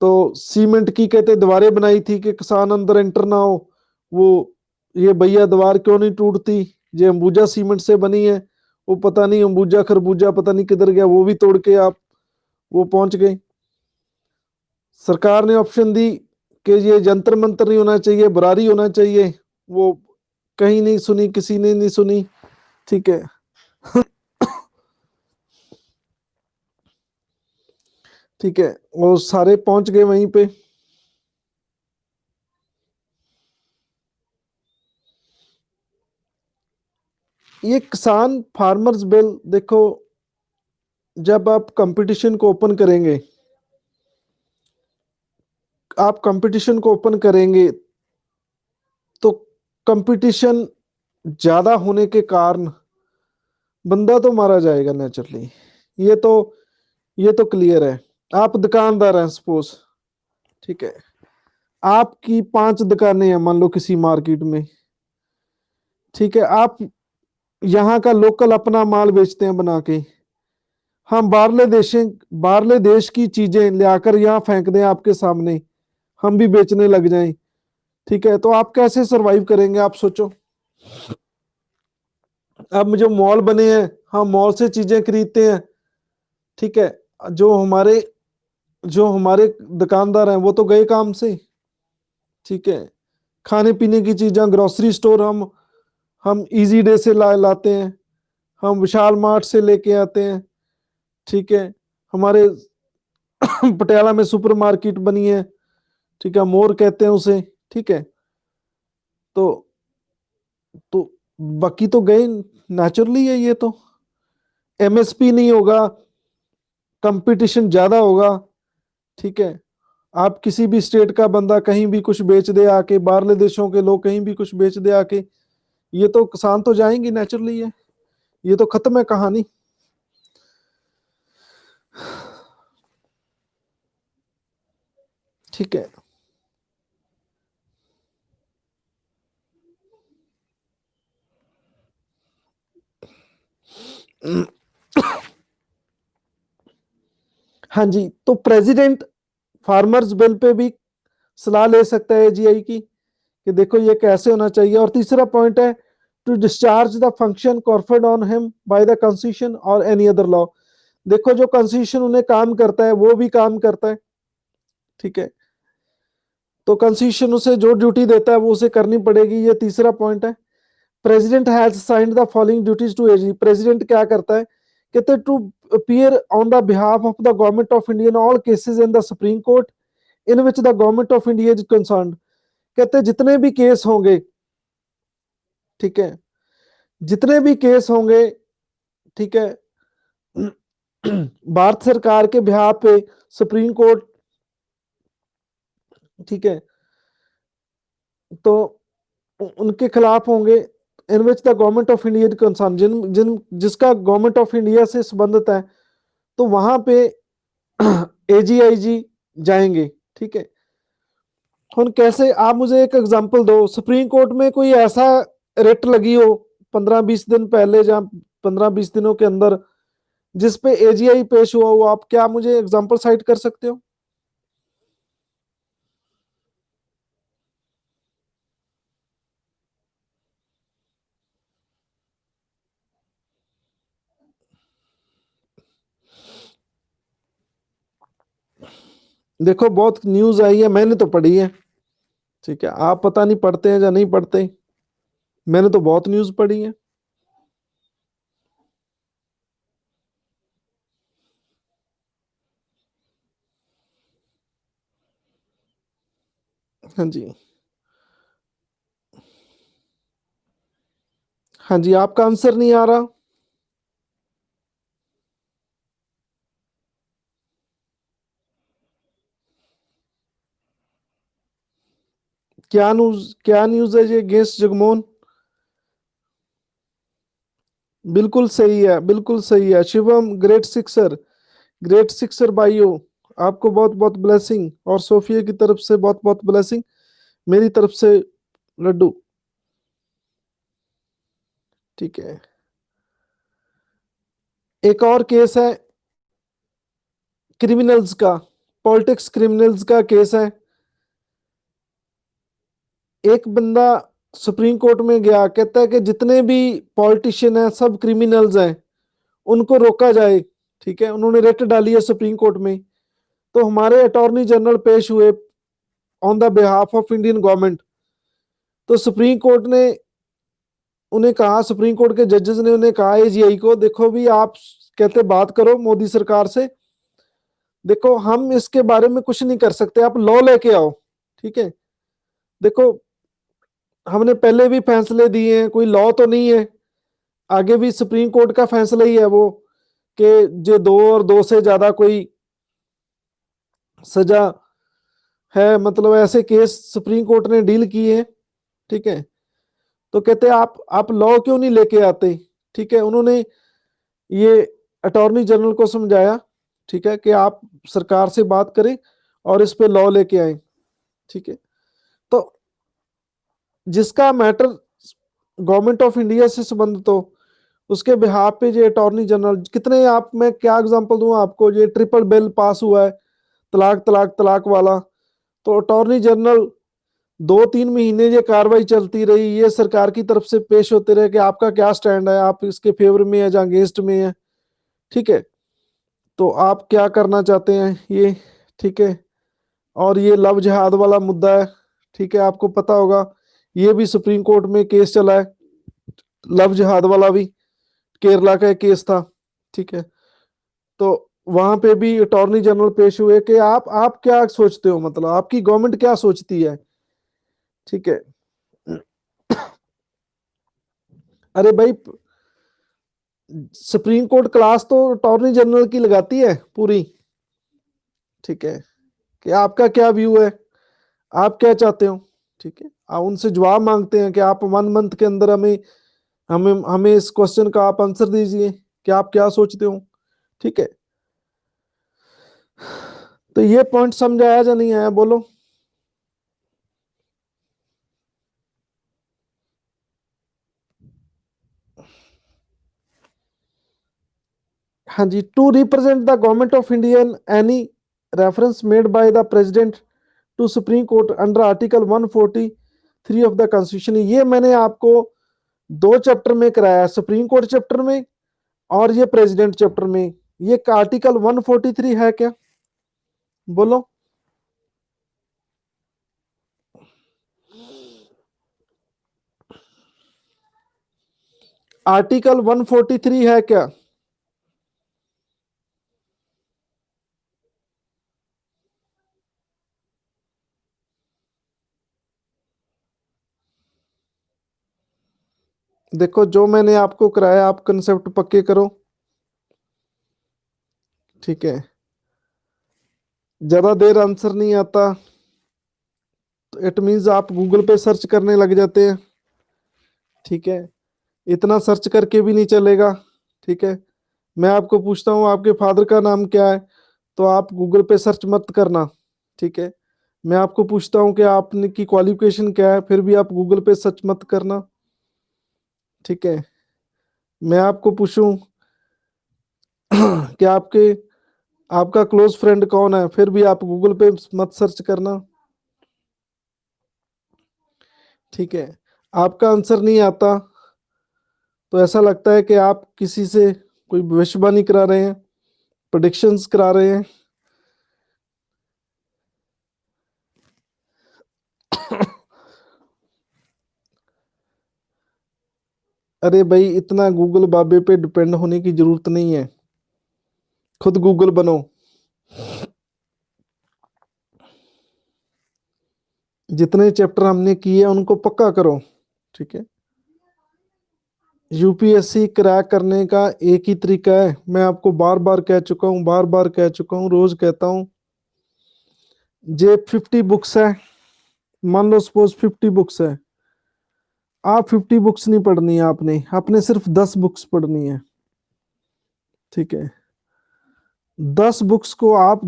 तो सीमेंट की कहते दीवारें बनाई थी कि किसान अंदर एंटर ना हो, वो ये भैया दीवार क्यों नहीं टूटती, ये अंबुजा सीमेंट से बनी है, वो पता नहीं अंबुजा खरबूजा पता नहीं किधर गया, वो भी तोड़ के आप वो पहुंच गए। सरकार ने ऑप्शन दी कि ये जंतर मंतर नहीं होना चाहिए, बरारी होना चाहिए, वो कहीं नहीं सुनी, किसी ने नहीं सुनी, ठीक है। ठीक है, वो सारे पहुंच गए वहीं पे। ये किसान फार्मर्स बिल देखो, जब आप कंपटीशन को ओपन करेंगे, आप कंपटीशन को ओपन करेंगे तो कंपटीशन ज्यादा होने के कारण बंदा तो मारा जाएगा नेचुरली, ये तो ये तो क्लियर है। आप दुकानदार हैं सपोज, ठीक है, आपकी 5 दुकानें हैं मान लो किसी मार्केट में, ठीक है, आप यहाँ का लोकल अपना माल बेचते हैं बना के, हम बाहरले देश की चीजें लाकर यहाँ फेंक दें आपके सामने, हम भी बेचने लग जाएं, ठीक है, तो आप कैसे सरवाइव करेंगे, आप सोचो। अब जो मॉल बने हैं, हम मॉल से चीजें खरीदते हैं, ठीक है, जो हमारे दुकानदार हैं वो तो गए काम से, ठीक है। खाने पीने की चीजें, ग्रोसरी स्टोर हम इजी डे से लाते हैं, हम विशाल मार्ट से लेके आते हैं, ठीक है। हमारे पटियाला में सुपर मार्केट बनी है, ठीक है, मोर कहते हैं उसे, ठीक है। तो तो बाकी तो गए, नेचुरली है ये तो। एमएसपी नहीं होगा, कंपटीशन ज्यादा होगा, ठीक है। आप किसी भी स्टेट का बंदा कहीं भी कुछ बेच दे आके, बाहरले देशों के लोग कहीं भी कुछ बेच दे आके, ये तो किसान तो जाएंगे नेचुरली है, ये तो खत्म है कहानी। ठीक है। हाँ जी, तो प्रेसिडेंट फार्मर्स बिल पे भी सलाह ले सकता है एजीआई की, कि देखो ये कैसे होना चाहिए। और तीसरा पॉइंट है to discharge the function conferred on him by the constitution और एनी अदर लॉ। देखो जो कॉन्स्टिट्यूशन उन्हें काम करता है वो भी काम करता है, ठीक है। तो कॉन्स्टिट्यूशन उसे जो ड्यूटी देता है वो उसे करनी पड़ेगी, ये तीसरा पॉइंट है। President has signed the following duties to AG. President क्या करता है, कहते to appear on the behalf of the government of India in all cases in the supreme court in which the government of India is concern. कहते जितने भी केस होंगे, ठीक है, जितने भी केस होंगे, ठीक है, भारत सरकार के बिहाफ पे सुप्रीम कोर्ट, ठीक है, तो उनके खिलाफ होंगे, in which the government of India concern, जिन जिन जिसका गवर्नमेंट ऑफ इंडिया से संबंधित है, तो वहां पे एजीआईजी जाएंगे, ठीक है। हम कैसे, आप मुझे एक एग्जांपल दो, सुप्रीम कोर्ट में कोई ऐसा रेट लगी हो 15-20 दिन पहले, जहां 15-20 दिनों के अंदर जिस पे एजीआई पेश हुआ हो, आप क्या मुझे एग्जांपल साइट कर सकते हो? देखो बहुत न्यूज आई है, मैंने तो पढ़ी है, ठीक है। आप पता नहीं पढ़ते हैं या नहीं पढ़ते, मैंने तो बहुत न्यूज पढ़ी है। हाँ जी, हाँ जी, आपका आंसर नहीं आ रहा। क्या न्यूज है ये गेस्ट जगमोहन? बिल्कुल सही है, बिल्कुल सही है Shivam, great sixer, great sixer भाइयों, आपको बहुत बहुत ब्लेसिंग, और सोफिया की तरफ से बहुत बहुत ब्लेसिंग, मेरी तरफ से लड्डू, ठीक है। एक और केस है क्रिमिनल्स का, पॉलिटिक्स क्रिमिनल्स का केस है। एक बंदा सुप्रीम कोर्ट में गया, कहता है कि जितने भी पॉलिटिशियन हैं सब क्रिमिनल्स हैं, उनको रोका जाए, ठीक है। उन्होंने रिट डाली है सुप्रीम कोर्ट में, तो हमारे अटॉर्नी जनरल पेश हुए on the behalf of Indian government. तो सुप्रीम कोर्ट ने उन्हें कहा, सुप्रीम कोर्ट के जजेस ने उन्हें कहा एजीआई को, देखो भी आप कहते बात करो मोदी सरकार से, देखो हम इसके बारे में कुछ नहीं कर सकते, आप लॉ लेके आओ, ठीक है। देखो हमने पहले भी फैसले दिए हैं, कोई लॉ तो नहीं है, आगे भी सुप्रीम कोर्ट का फैसला ही है वो, कि जो 2 और 2 से ज्यादा कोई सजा है, मतलब ऐसे केस सुप्रीम कोर्ट ने डील किए हैं, ठीक है। तो कहते हैं आप लॉ क्यों नहीं लेके आते, ठीक है। उन्होंने ये अटॉर्नी जनरल को समझाया, ठीक है, कि आप सरकार से बात करें और इस पे लॉ लेके आए, ठीक है। तो जिसका मैटर गवर्नमेंट ऑफ इंडिया से संबंधित हो, उसके बिहाफ पे जो अटॉर्नी जनरल, कितने, आप मैं क्या एग्जांपल दूं आपको, ये ट्रिपल बिल पास हुआ है, तलाक तलाक तलाक वाला, तो अटॉर्नी जनरल 2-3 महीने ये कार्रवाई चलती रही, ये सरकार की तरफ से पेश होते रहे कि आपका क्या स्टैंड है, आप इसके फेवर में है या अगेंस्ट में है, ठीक है, तो आप क्या करना चाहते हैं ये, ठीक है। और ये लव जिहाद वाला मुद्दा है, ठीक है, आपको पता होगा ये भी सुप्रीम कोर्ट में केस चला है, लव जिहाद वाला भी केरला का एक केस था, ठीक है। तो वहां पे भी अटॉर्नी जनरल पेश हुए कि आप क्या सोचते हो, मतलब आपकी गवर्नमेंट क्या सोचती है, ठीक है। अरे भाई, सुप्रीम कोर्ट क्लास तो अटॉर्नी जनरल की लगाती है पूरी, ठीक है, कि आपका क्या व्यू है, आप क्या चाहते हो, ठीक है। आप उनसे जवाब मांगते हैं कि आप 1 मंथ के अंदर हमें हमें हमें इस क्वेश्चन का आप आंसर दीजिए कि आप क्या सोचते हो, ठीक है। तो ये पॉइंट समझ आया या नहीं आया, बोलो। हाँ जी, to represent the government of India in any reference made by the president to supreme court under article 143 of the constitution, ये मैंने आपको 2 चैप्टर में कराया, सुप्रीम कोर्ट चैप्टर में और ये प्रेसिडेंट चैप्टर में। ये आर्टिकल 143 है क्या, बोलो। आर्टिकल 143 है क्या? देखो, जो मैंने आपको कराया आप कंसेप्ट पक्के करो, ठीक है। ज्यादा देर आंसर नहीं आता तो इट मीन्स आप गूगल पे सर्च करने लग जाते हैं, ठीक है। इतना सर्च करके भी नहीं चलेगा, ठीक है। मैं आपको पूछता हूँ आपके फादर का नाम क्या है, तो आप गूगल पे सर्च मत करना, ठीक है। मैं आपको पूछता हूँ कि आपने की क्वालिफिकेशन क्या है, फिर भी आप गूगल पे सर्च मत करना, ठीक है। मैं आपको पूछूं कि आपका क्लोज फ्रेंड कौन है, फिर भी आप गूगल पे मत सर्च करना, ठीक है। आपका आंसर नहीं आता तो ऐसा लगता है कि आप किसी से कोई भविष्यवाणी करा रहे हैं, प्रेडिक्शंस करा रहे हैं। अरे भाई, इतना गूगल बाबे पे डिपेंड होने की जरूरत नहीं है, खुद गूगल बनो। जितने चैप्टर हमने किए उनको पक्का करो, ठीक है। यूपीएससी क्रैक करने का एक ही तरीका है, मैं आपको बार बार कह चुका हूँ, बार बार कह चुका हूँ, रोज कहता हूँ। जे 50 बुक्स है, मान लो सपोज 50 बुक्स है, आप 50 बुक्स नहीं पढ़नी है, आपने आपने सिर्फ 10 बुक्स पढ़नी है, ठीक है। 10 बुक्स को आप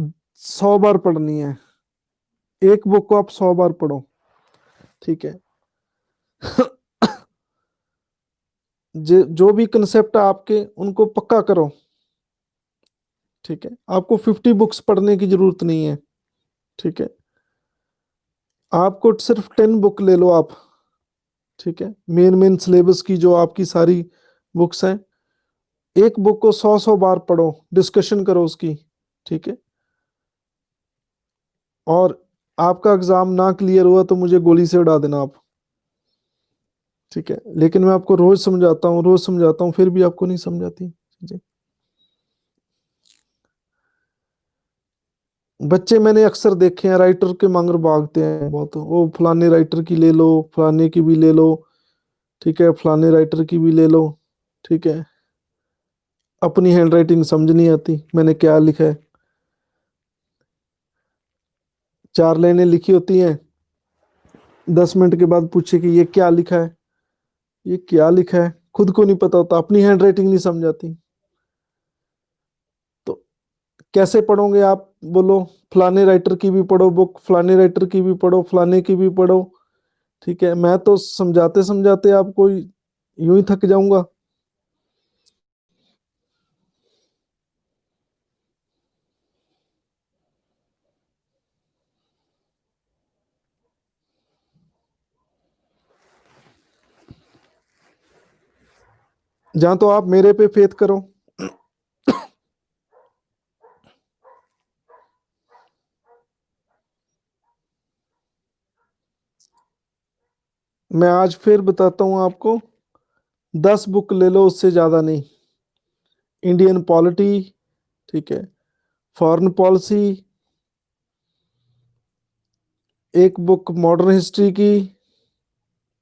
100 बार पढ़नी है, एक बुक को आप 100 बार पढ़ो, ठीक है। जो भी कंसेप्ट है आपके उनको पक्का करो, ठीक है। आपको 50 बुक्स पढ़ने की जरूरत नहीं है, ठीक है। आपको सिर्फ 10 बुक ले लो आप, ठीक है, मेन मेन सिलेबस की जो आपकी सारी बुक्स हैं, एक बुक को 100 100 बार पढ़ो, डिस्कशन करो उसकी, ठीक है। और आपका एग्जाम ना क्लियर हुआ तो मुझे गोली से उड़ा देना आप, ठीक है। लेकिन मैं आपको रोज समझाता हूँ, रोज समझाता हूँ, फिर भी आपको नहीं समझाती चीजें। बच्चे मैंने अक्सर देखे हैं राइटर के मांगर भागते हैं बहुत, वो फलाने राइटर की ले लो, फलाने की भी ले लो, ठीक है, फलाने राइटर की भी ले लो, ठीक है। अपनी हैंडराइटिंग समझ नहीं आती मैंने क्या लिखा है, 4 लाइनें लिखी होती हैं, 10 मिनट के बाद पूछे कि ये क्या लिखा है, ये क्या लिखा है, खुद को नहीं पता होता, अपनी हैंडराइटिंग नहीं समझ आती, तो कैसे पढ़ोगे आप, बोलो। फलाने राइटर की भी पढ़ो बुक, फलाने राइटर की भी पढ़ो, फलाने की भी पढ़ो, ठीक है। मैं तो समझाते समझाते आपको यूं ही थक जाऊंगा। जहां तो आप मेरे पे फेथ करो। मैं आज फिर बताता हूं आपको, 10 बुक ले लो, उससे ज्यादा नहीं। इंडियन पॉलिटी, ठीक है, फॉरेन पॉलिसी, एक बुक मॉडर्न हिस्ट्री की,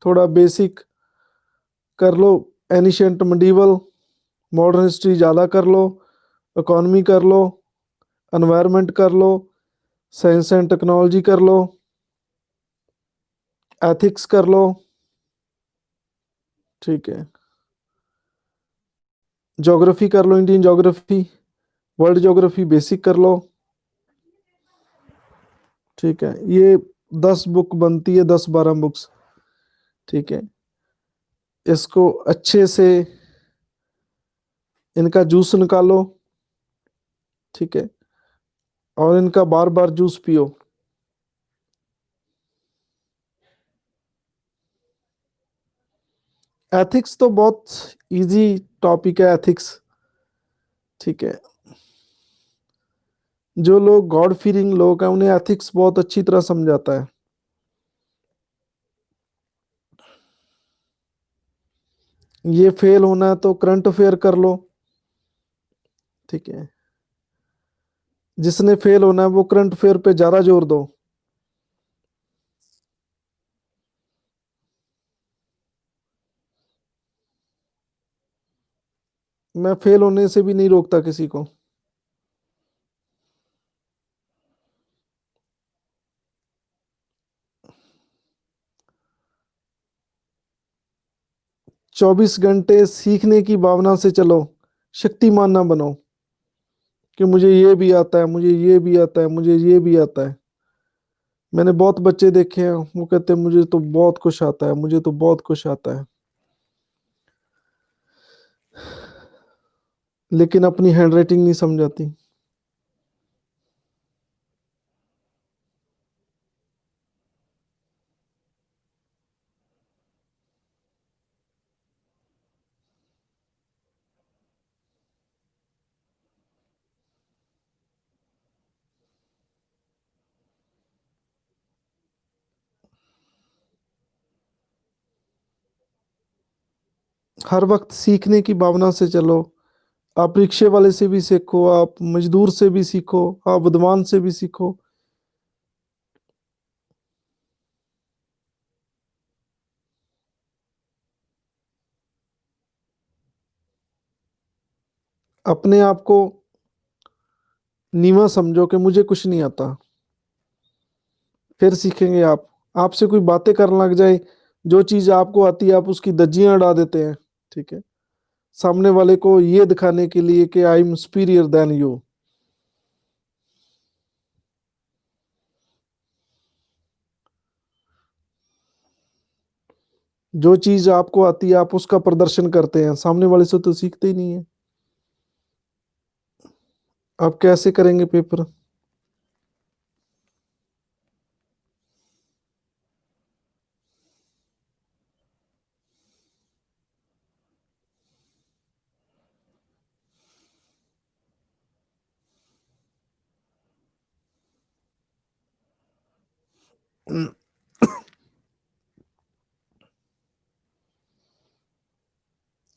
थोड़ा बेसिक कर लो, एनिशियंट मिडीवल, मॉडर्न हिस्ट्री ज़्यादा कर लो, इकोनॉमी कर लो, एनवायरनमेंट कर लो, साइंस एंड टेक्नोलॉजी कर लो, एथिक्स कर लो, ठीक है, ज्योग्राफी कर लो, Indian geography, world geography basic कर लो, ठीक है। ये 10 बुक बनती है, 10-12 बुक्स, ठीक है। इसको अच्छे से इनका जूस निकालो, ठीक है, और इनका बार बार जूस पियो। एथिक्स तो बहुत इजी टॉपिक है, एथिक्स, ठीक है। जो लोग गॉड फीलिंग लोग हैं उन्हें एथिक्स बहुत अच्छी तरह समझाता है। ये फेल होना है तो करंट अफेयर कर लो, ठीक है। जिसने फेल होना है वो करंट अफेयर पे ज्यादा जोर दो। मैं फेल होने से भी नहीं रोकता किसी को। 24 घंटे सीखने की भावना से चलो, शक्तिमान ना बनो कि मुझे ये भी आता है, मुझे ये भी आता है, मुझे ये भी आता है। मैंने बहुत बच्चे देखे हैं, वो कहते हैं मुझे तो बहुत कुछ आता है, मुझे तो बहुत कुछ आता है, लेकिन अपनी हैंडराइटिंग नहीं समझाती। हर वक्त सीखने की भावना से चलो। आप रिक्शे वाले से भी सीखो, आप मजदूर से भी सीखो, आप विद्वान से भी सीखो। अपने आप को नीवा समझो कि मुझे कुछ नहीं आता, फिर सीखेंगे आप। आपसे कोई बातें करने लग जाए, जो चीज आपको आती है आप उसकी धज्जियां उड़ा देते हैं, ठीक है, सामने वाले को ये दिखाने के लिए कि I am superior than you. जो चीज आपको आती है आप उसका प्रदर्शन करते हैं, सामने वाले से तो सीखते ही नहीं है। आप कैसे करेंगे पेपर?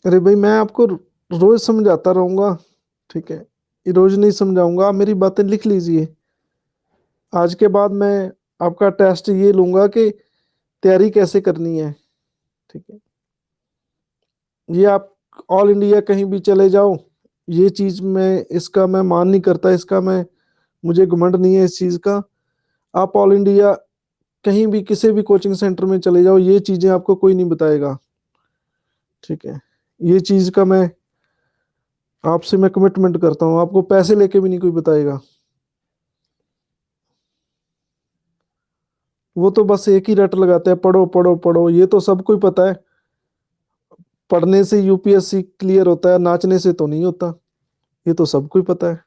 अरे भाई, मैं आपको रोज समझाता रहूंगा, ठीक है, ये रोज नहीं समझाऊंगा। आप मेरी बातें लिख लीजिए। आज के बाद मैं आपका टेस्ट ये लूंगा कि तैयारी कैसे करनी है, ठीक है। ये आप ऑल इंडिया कहीं भी चले जाओ, ये चीज मैं इसका मैं मान नहीं करता, इसका मैं, मुझे घमंड नहीं है इस चीज का। आप ऑल इंडिया कहीं भी किसी भी कोचिंग सेंटर में चले जाओ, ये चीजें आपको कोई नहीं बताएगा, ठीक है। ये चीज का मैं आपसे मैं कमिटमेंट करता हूँ, आपको पैसे लेके भी नहीं कोई बताएगा। वो तो बस एक ही रट लगाते हैं, पढ़ो पढ़ो पढ़ो, ये तो सबको ही पता है। पढ़ने से यूपीएससी क्लियर होता है, नाचने से तो नहीं होता, ये तो सबको ही पता है।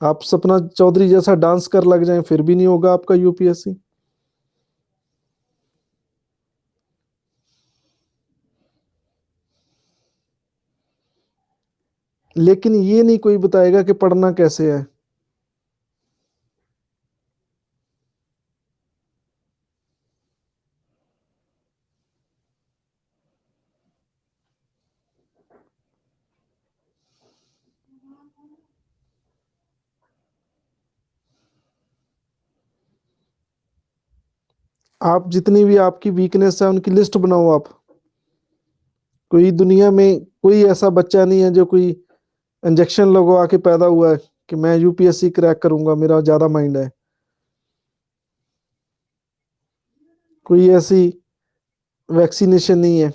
आप सपना चौधरी जैसा डांस कर लग जाएं फिर भी नहीं होगा आपका यूपीएससी। लेकिन ये नहीं कोई बताएगा कि पढ़ना कैसे है। आप जितनी भी आपकी वीकनेस है उनकी लिस्ट बनाओ आप। कोई दुनिया में कोई ऐसा बच्चा नहीं है जो कोई इंजेक्शन लगवा के पैदा हुआ है कि मैं यूपीएससी क्रैक करूंगा, मेरा ज्यादा माइंड है। कोई ऐसी वैक्सीनेशन नहीं है।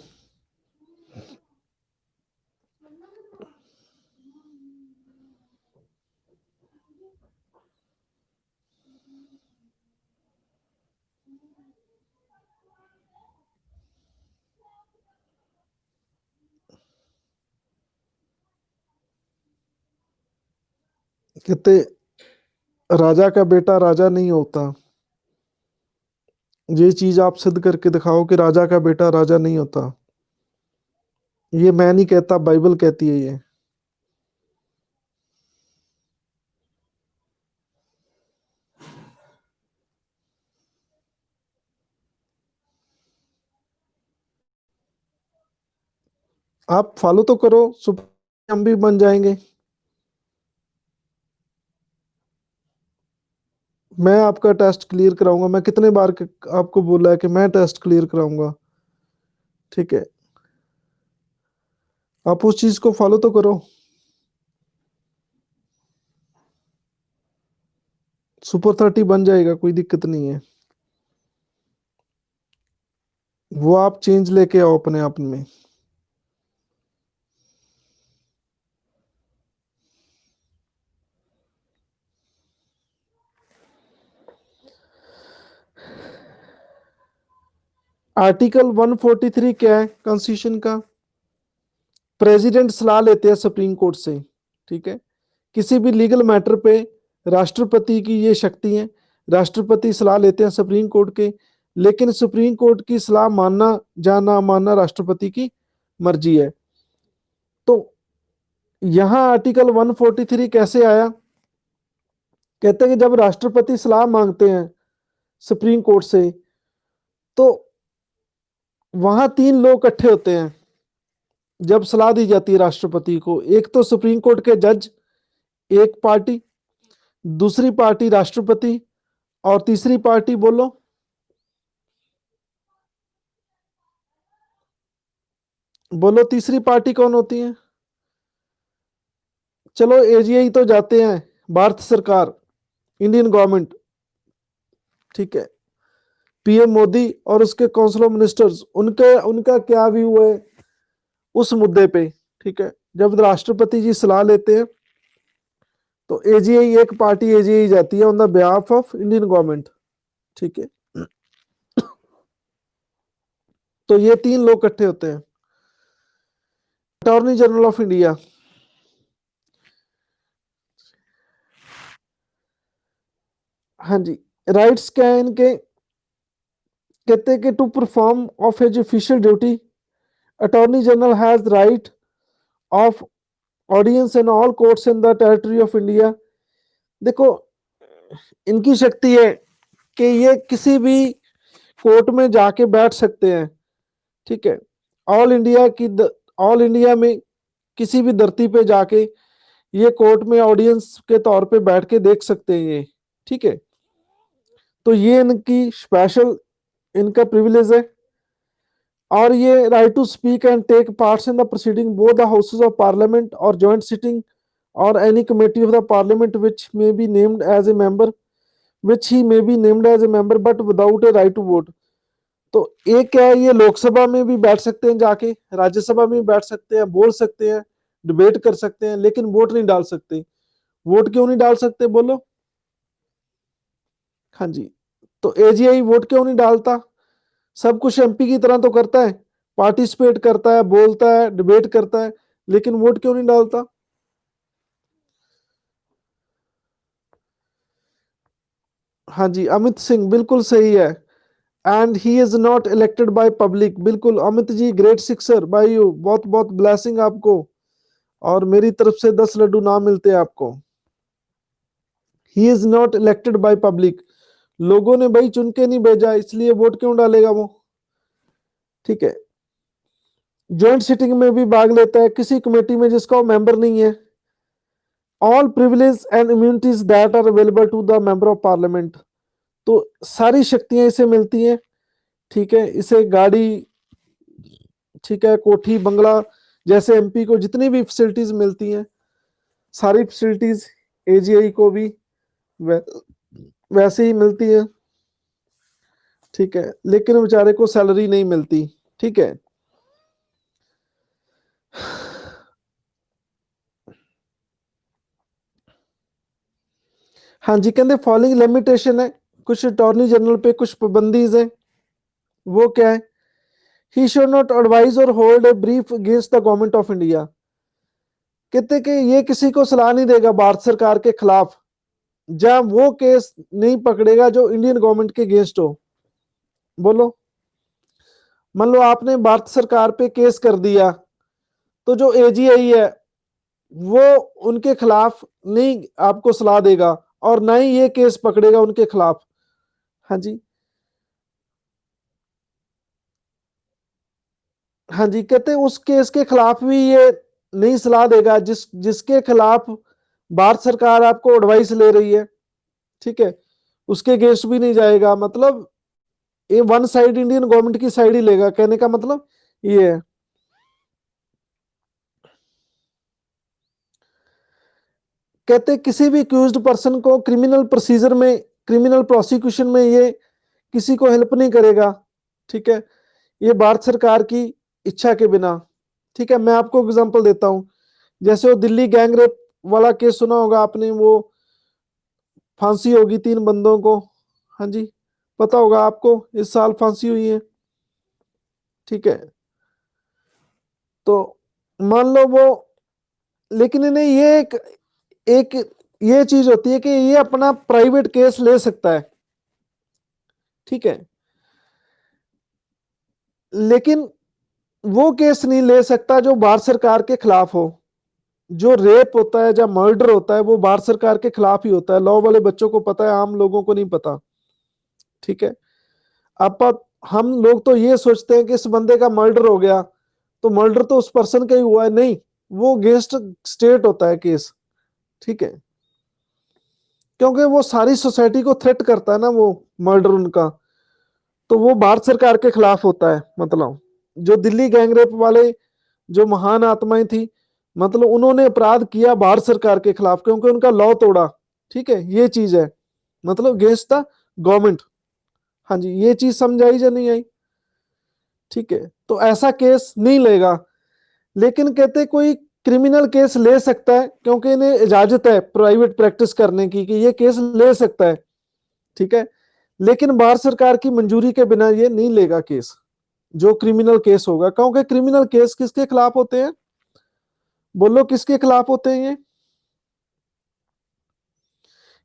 कहते राजा का बेटा राजा नहीं होता। ये चीज आप सिद्ध करके दिखाओ कि राजा का बेटा राजा नहीं होता। ये मैं नहीं कहता, बाइबल कहती है ये। आप फॉलो तो करो, हम भी बन जाएंगे। मैं आपका टेस्ट क्लियर कराऊंगा। मैं कितने बार आपको बोला है कि मैं टेस्ट क्लियर कराऊंगा। ठीक है, आप उस चीज को फॉलो तो करो। सुपर 30 बन जाएगा, कोई दिक्कत नहीं है। वो आप चेंज लेके आओ अपने आप में। आर्टिकल 143 क्या है कॉन्स्टिट्यूशन का? प्रेसिडेंट सलाह लेते हैं सुप्रीम कोर्ट से। ठीक है, किसी भी लीगल मैटर पे राष्ट्रपति की ये शक्ति है। राष्ट्रपति सलाह लेते हैं सुप्रीम कोर्ट के, लेकिन सुप्रीम कोर्ट की सलाह मानना या ना मानना राष्ट्रपति की मर्जी है। तो यहां आर्टिकल 143 कैसे आया? कहते हैं कि जब राष्ट्रपति सलाह मांगते हैं सुप्रीम कोर्ट से, तो वहां तीन लोग इकट्ठे होते हैं। जब सलाह दी जाती है राष्ट्रपति को, एक तो सुप्रीम कोर्ट के जज एक पार्टी, दूसरी पार्टी राष्ट्रपति, और तीसरी पार्टी बोलो। बोलो तीसरी पार्टी कौन होती है? चलो एजीआई तो जाते हैं, भारत सरकार, इंडियन गवर्नमेंट। ठीक है, पीएम मोदी और उसके काउंसिल ऑफ मिनिस्टर्स, उनके उनका क्या व्यू है उस मुद्दे पे। ठीक है, जब राष्ट्रपति जी सलाह लेते हैं तो एजीआई, एक पार्टी एजीआई जाती है on the behalf of Indian government. ठीक है, तो ये तीन लोग इकट्ठे होते हैं। अटॉर्नी जनरल ऑफ इंडिया, हाँ जी, राइट्स क्या है इनके? कहते हैं कि to perform of his official duty, attorney general has right of audience in all courts in the territory of India. देखो, इनकी शक्ति है कि ये किसी भी कोर्ट में जाके बैठ सकते हैं। ठीक है, ऑल इंडिया की ऑल इंडिया में किसी भी धरती पे जाके ये कोर्ट में ऑडियंस के तौर पे बैठ के देख सकते हैं ये। ठीक है, तो ये इनकी स्पेशल, इनका प्रिविलेज है। और ये right to speak and take parts in the proceeding both the houses of parliament और जॉइंट सिटिंग और any committee of the parliament which may be named as a member, which he may be named as a member but without a right to vote. तो एक क्या है, ये लोकसभा में भी बैठ सकते हैं, जाके राज्यसभा में भी बैठ सकते हैं, बोल सकते हैं, डिबेट कर सकते हैं, लेकिन वोट नहीं डाल सकते। वोट क्यों नहीं डाल सकते बोलो? हाँ जी, तो एजीआई वोट क्यों नहीं डालता? सब कुछ एमपी की तरह तो करता है, पार्टिसिपेट करता है, बोलता है, डिबेट करता है, लेकिन वोट क्यों नहीं डालता? हाँ जी, अमित सिंह बिल्कुल सही है। And he is not elected by public. बिल्कुल Amit ji, great sixer bye you, बहुत बहुत ब्लेसिंग आपको। और मेरी तरफ से 10 लड्डू ना मिलते आपको। He is not elected by public, लोगों ने भाई चुन के नहीं भेजा, इसलिए वोट क्यों डालेगा वो। ठीक है। ज्वाइंट सिटिंग में भी भाग लेता है किसी कमेटी में जिसका वो मेंबर नहीं है। All privilege and immunities that are available to the member of parliament, तो सारी शक्तियां इसे मिलती हैं। ठीक है, इसे गाड़ी, ठीक है, कोठी बंगला, जैसे एमपी को जितनी भी फैसिलिटीज मिलती हैं सारी फैसिलिटीज एजीआई को भी वैसे ही मिलती है। ठीक है, लेकिन बेचारे को सैलरी नहीं मिलती। ठीक है। हाँ जी, कहते फॉलोइंग लिमिटेशन है, कुछ अटॉर्नी जनरल पे कुछ पाबंदीज है। वो क्या है? ही शुड नॉट एडवाइज और hold a brief against the government of India, कहते कि ये किसी को सलाह नहीं देगा भारत सरकार के खिलाफ, जब वो केस नहीं पकड़ेगा जो इंडियन गवर्नमेंट के अगेंस्ट हो। बोलो, मान लो आपने भारत सरकार पे केस कर दिया, तो जो एजीआई है वो उनके खिलाफ नहीं आपको सलाह देगा और ना ही ये केस पकड़ेगा उनके खिलाफ। हाँ जी, हाँ जी, कहते उस केस के खिलाफ भी ये नहीं सलाह देगा जिसके खिलाफ भारत सरकार आपको एडवाइस ले रही है। ठीक है, उसके अगेंस्ट भी नहीं जाएगा, मतलब ये वन साइड इंडियन गवर्नमेंट की साइड ही लेगा, कहने का मतलब ये है। कहते किसी भी अक्यूज्ड पर्सन को क्रिमिनल प्रोसीजर में, क्रिमिनल प्रोसिक्यूशन में ये किसी को हेल्प नहीं करेगा। ठीक है, ये भारत सरकार की इच्छा के बिना। ठीक है, मैं आपको एग्जांपल देता हूं, जैसे वो दिल्ली गैंग रेप वाला केस सुना होगा आपने, वो फांसी होगी 3 बंदों को। हाँ जी, पता होगा आपको, इस साल फांसी हुई है। ठीक है, तो मान लो वो, लेकिन इन्हें ये एक ये चीज होती है कि ये अपना प्राइवेट केस ले सकता है। ठीक है, लेकिन वो केस नहीं ले सकता जो भारत सरकार के खिलाफ हो। जो रेप होता है या मर्डर होता है वो भारत सरकार के खिलाफ ही होता है, लॉ वाले बच्चों को पता है, आम लोगों को नहीं पता। ठीक है, अब हम लोग तो ये सोचते हैं कि इस बंदे का मर्डर हो गया तो मर्डर तो उस पर्सन का ही हुआ है, नहीं, वो अगेंस्ट स्टेट होता है केस। ठीक है, क्योंकि वो सारी सोसाइटी को थ्रेट करता है ना वो मर्डर उनका, तो वो भारत सरकार के खिलाफ होता है। मतलब जो दिल्ली गैंगरेप वाले जो महान आत्माएं थी, मतलब उन्होंने अपराध किया भारत सरकार के खिलाफ क्योंकि उनका लॉ तोड़ा। ठीक है, ये चीज है, मतलब अगेंस्ट द गवर्नमेंट। हाँ जी, ये चीज समझ आई या नहीं आई? ठीक है, तो ऐसा केस नहीं लेगा, लेकिन कहते कोई क्रिमिनल केस ले सकता है क्योंकि इन्हें इजाजत है प्राइवेट प्रैक्टिस करने की कि ये केस ले सकता है। ठीक है, लेकिन भारत सरकार की मंजूरी के बिना ये नहीं लेगा केस, जो क्रिमिनल केस होगा, क्योंकि क्रिमिनल केस किसके खिलाफ होते हैं? बोलो, किसके खिलाफ होते हैं ये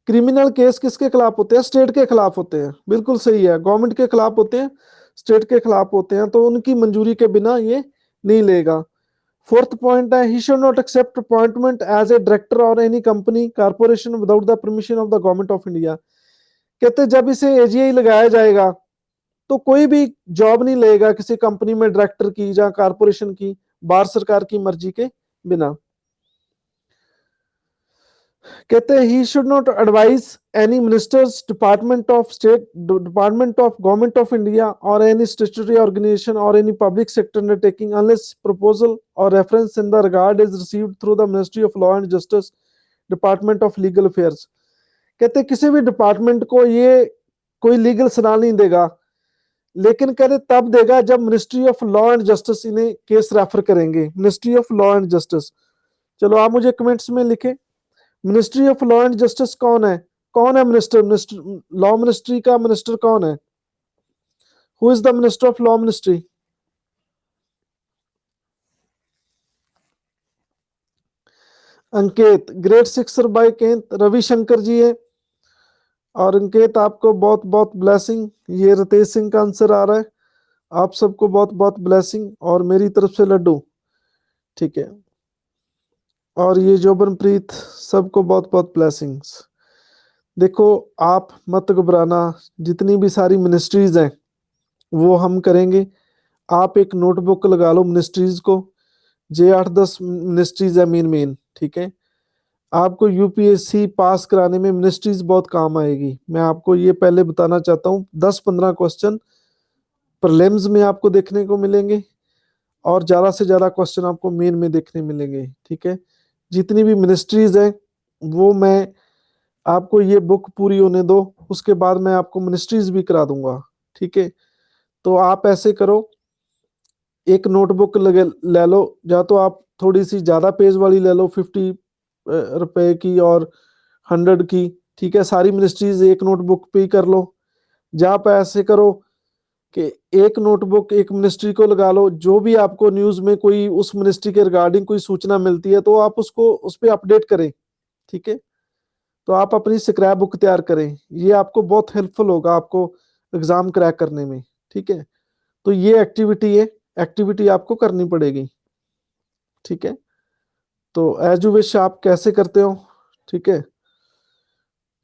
क्रिमिनल केस? किसके खिलाफ होते हैं? स्टेट के खिलाफ होते हैं। बिल्कुल सही है, गवर्नमेंट के खिलाफ होते हैं, स्टेट के खिलाफ होते हैं, तो उनकी मंजूरी के बिना ये नहीं लेगा। फोर्थ पॉइंट है, he should not accept appointment as a director और any company corporation without the permission of the government of India. कहते जब इसे एजीआई लगाया जाएगा तो कोई भी जॉब नहीं लेगा किसी कंपनी में डायरेक्टर की या कारपोरेशन की भारत सरकार की मर्जी के बिना। कहते हैं he should not advise any ministers, department of state, department of government of India और एनी स्टैट्यूटरी ऑर्गेनाइजेशन और any public sector undertaking unless proposal और reference in the regard is received through the ministry of law and justice, department of legal affairs. कहते किसी भी डिपार्टमेंट को ये कोई लीगल सलाह नहीं देगा, लेकिन कहते तब देगा जब ministry of law and justice इन्हें केस रेफर करेंगे, ministry of law and justice. चलो आप मुझे कमेंट्स में लिखें, ministry of law and justice कौन है? कौन है मिनिस्टर? लॉ मिनिस्ट्री का मिनिस्टर कौन है? Who is the minister of law ministry? Ankit, great 6 by केंत रविशंकर जी है। और अंकित आपको बहुत बहुत ब्लेसिंग, ये रितेश सिंह का आंसर आ रहा है। आप सबको बहुत बहुत ब्लेसिंग और मेरी तरफ से लड्डू। ठीक है, और ये जोबनप्रीत, सबको बहुत बहुत ब्लेसिंग्स। देखो, आप मत घबराना, जितनी भी सारी मिनिस्ट्रीज हैं वो हम करेंगे। आप एक नोटबुक लगा लो मिनिस्ट्रीज को, जे 8-10 मिनिस्ट्रीज है मेन मेन, ठीक है। आपको यूपीएससी पास कराने में मिनिस्ट्रीज बहुत काम आएगी। मैं आपको ये पहले बताना चाहता हूँ, 10-15 क्वेश्चन प्रीलिम्स में आपको देखने को मिलेंगे और ज़्यादा से ज़्यादा क्वेश्चन आपको मेन में देखने मिलेंगे, ठीक है। जितनी भी मिनिस्ट्रीज हैं वो मैं आपको, ये बुक पूरी होने दो, उसके बाद मैं आपको मिनिस्ट्रीज भी करा दूंगा, ठीक है। तो आप ऐसे करो, एक नोटबुक लगे ले लो, या तो आप थोड़ी सी ज़्यादा पेज वाली ले लो, 50 रुपए की और 100 की, ठीक है। सारी मिनिस्ट्रीज एक नोटबुक पे ही कर लो। जहाँ पे ऐसे करो कि एक नोटबुक एक मिनिस्ट्री को लगा लो, जो भी आपको न्यूज़ में कोई उस मिनिस्ट्री के रिगार्डिंग कोई सूचना मिलती है तो आप उसको उस पर अपडेट करें, ठीक है। तो आप अपनी स्क्रैप बुक तैयार करें, ये आपको बहुत हेल्पफुल होगा आपको एग्जाम क्रैक करने में, ठीक है। तो ये एक्टिविटी है, एक्टिविटी आपको करनी पड़ेगी, ठीक है। तो एज यू विश, आप कैसे करते हो, ठीक है।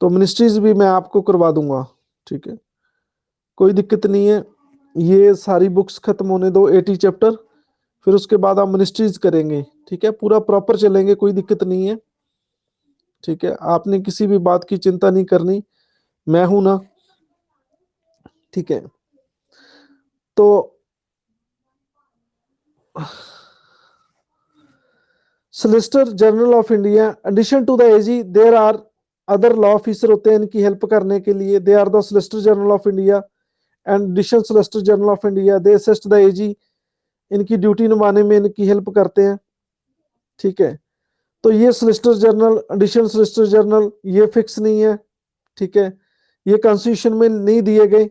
तो मिनिस्ट्रीज भी मैं आपको करवा दूंगा, ठीक है, कोई दिक्कत नहीं है। ये सारी बुक्स खत्म होने दो, 80 चैप्टर, फिर उसके बाद आप मिनिस्ट्रीज करेंगे, ठीक है। पूरा प्रॉपर चलेंगे, कोई दिक्कत नहीं है, ठीक है। आपने किसी भी बात की चिंता नहीं करनी, मैं हूं ना, ठीक है। तो solicitor general of India, addition to the AG there are other law officer होते हैं इनकी हेल्प करने के लिए, they are the solicitor general of India and additional solicitor general of India, they assist the AG, इनकी ड्यूटी निभाने में इनकी हेल्प करते हैं, ठीक है। तो ये solicitor general, additional solicitor general, ये फिक्स नहीं है, ठीक है, ये कॉन्स्टिट्यूशन में नहीं दिए गए।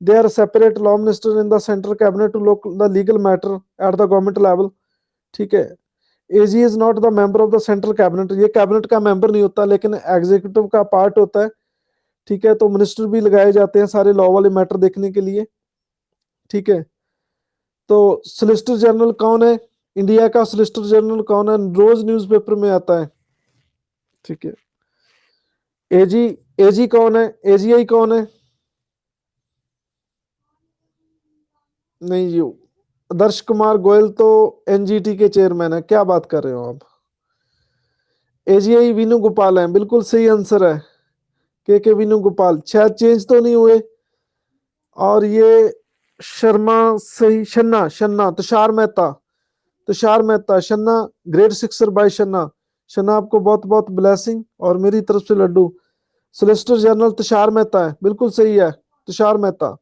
They are separate law minister in the central cabinet to look the legal matter at the government level, ठीक है। AG is not the member of the central cabinet, ये कैबिनेट का मेंबर नहीं होता लेकिन एग्जीक्यूटिव का पार्ट होता है, ठीक है। तो मिनिस्टर भी लगाए जाते हैं सारे लॉ वाले मैटर देखने के लिए, ठीक है। तो सोलिसिटर जनरल कौन है, इंडिया का सोलिसिटर जनरल कौन है, रोज न्यूज़पेपर में आता है, ठीक है। एजी, एजी कौन है, एजीआई कौन है, नहीं जी, आदर्श कुमार गोयल तो एनजीटी के चेयरमैन है, क्या बात कर रहे हो आप। एजीआई वीनू गोपाल है, बिल्कुल सही आंसर है, के वीनू गोपाल, शायद चेंज तो नहीं हुए। और ये शर्मा, सही, Shanna, Shanna, Tushar Mehta, Tushar Mehta, Shanna, great sixer by Shanna. Shanna आपको बहुत बहुत ब्लेसिंग और मेरी तरफ से लड्डू। सोलिसिटर जनरल तुषार मेहता है, बिल्कुल सही है, तुषार मेहता।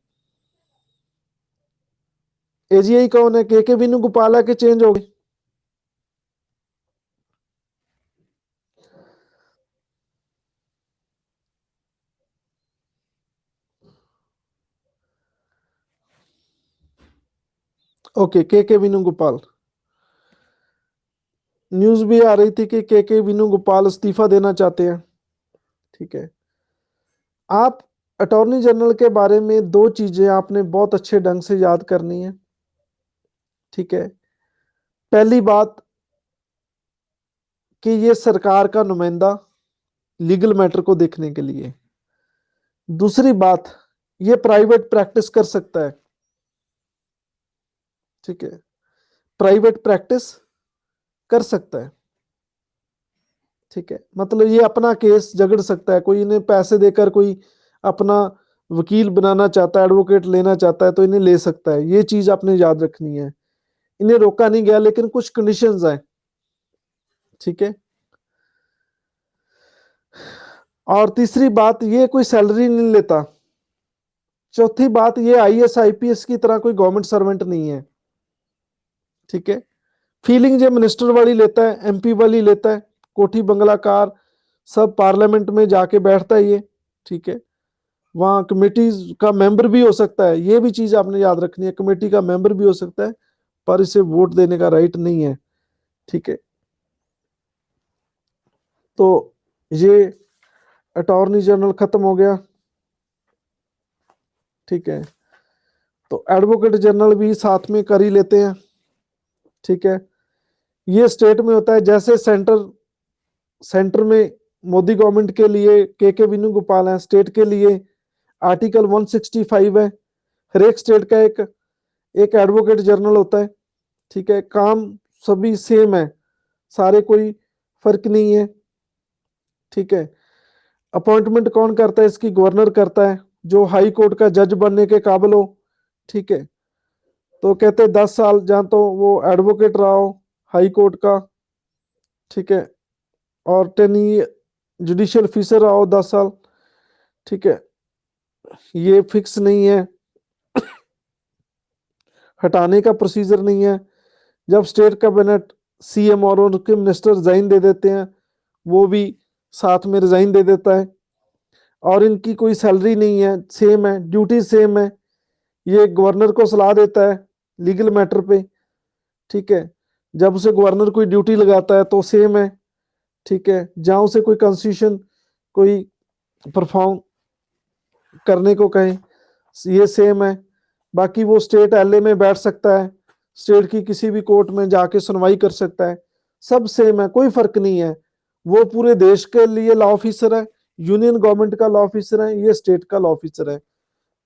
एजीआई कौन है, के वीनू गोपाल है, के चेंज हो गए। ओके, के वीनू गोपाल। न्यूज भी आ रही थी कि के वीनू गोपाल इस्तीफा देना चाहते हैं, ठीक है। आप अटॉर्नी जनरल के बारे में दो चीजें आपने बहुत अच्छे ढंग से याद करनी है, ठीक है। पहली बात कि ये सरकार का नुमाइंदा लीगल मैटर को देखने के लिए। दूसरी बात, ये प्राइवेट प्रैक्टिस कर सकता है, ठीक है, प्राइवेट प्रैक्टिस कर सकता है, ठीक है। मतलब ये अपना केस झगड़ सकता है, कोई इन्हें पैसे देकर कोई अपना वकील बनाना चाहता है, एडवोकेट लेना चाहता है तो इन्हें ले सकता है, ये चीज आपने याद रखनी है। इन्हें रोका नहीं गया लेकिन कुछ कंडीशंस हैं, ठीक है। और तीसरी बात, ये कोई सैलरी नहीं लेता। चौथी बात, ये आईएएस आईपीएस की तरह कोई गवर्नमेंट सर्वेंट नहीं है, ठीक है। फीलिंग जो मिनिस्टर वाली लेता है, एमपी वाली लेता है, कोठी बंगला कार सब, पार्लियामेंट में जाके बैठता है ये, ठीक है। वहाँ कमेटी का मेंबर भी हो सकता है, ये भी चीज आपने याद रखनी है, कमेटी का मेंबर भी हो सकता है पर इसे वोट देने का राइट नहीं है, ठीक है। तो ये अटॉर्नी जनरल खत्म हो गया, ठीक है। तो एडवोकेट जनरल भी साथ में कर ही लेते हैं, ठीक है। ये स्टेट में होता है। जैसे सेंटर में मोदी गवर्नमेंट के लिए के वेणुगोपाल है, स्टेट के लिए आर्टिकल 165 है। हर एक स्टेट का एक एडवोकेट जनरल होता है। ठीक है, काम सभी सेम है, सारे कोई फर्क नहीं है। ठीक है, अपॉइंटमेंट कौन करता है इसकी? गवर्नर करता है, जो हाई कोर्ट का जज बनने के काबिल हो। ठीक है, तो कहते हैं 10 साल, जहां तो वो एडवोकेट रहा हो हाई कोर्ट का। ठीक है, और 10 जुडिशियल ऑफिसर रहा हो 10 साल। ठीक है, ये फिक्स नहीं है, हटाने का प्रोसीजर नहीं है। जब स्टेट कैबिनेट सीएम और उनके मिनिस्टर रिजाइन दे देते हैं, वो भी साथ में रिजाइन दे देता है। और इनकी कोई सैलरी नहीं है, सेम है, ड्यूटी सेम है। ये गवर्नर को सलाह देता है लीगल मैटर पे। ठीक है, जब उसे गवर्नर कोई ड्यूटी लगाता है तो सेम है। ठीक है, जहां उसे कोई कॉन्स्टिट्यूशन कोई परफॉर्म करने को कहे, ये सेम है। बाकी वो स्टेट एलए में बैठ सकता है, स्टेट की किसी भी कोर्ट में जाके सुनवाई कर सकता है, सब सेम है, कोई फर्क नहीं है। वो पूरे देश के लिए लॉ ऑफिसर है, यूनियन गवर्नमेंट का लॉ ऑफिसर है, ये स्टेट का लॉ ऑफिसर है।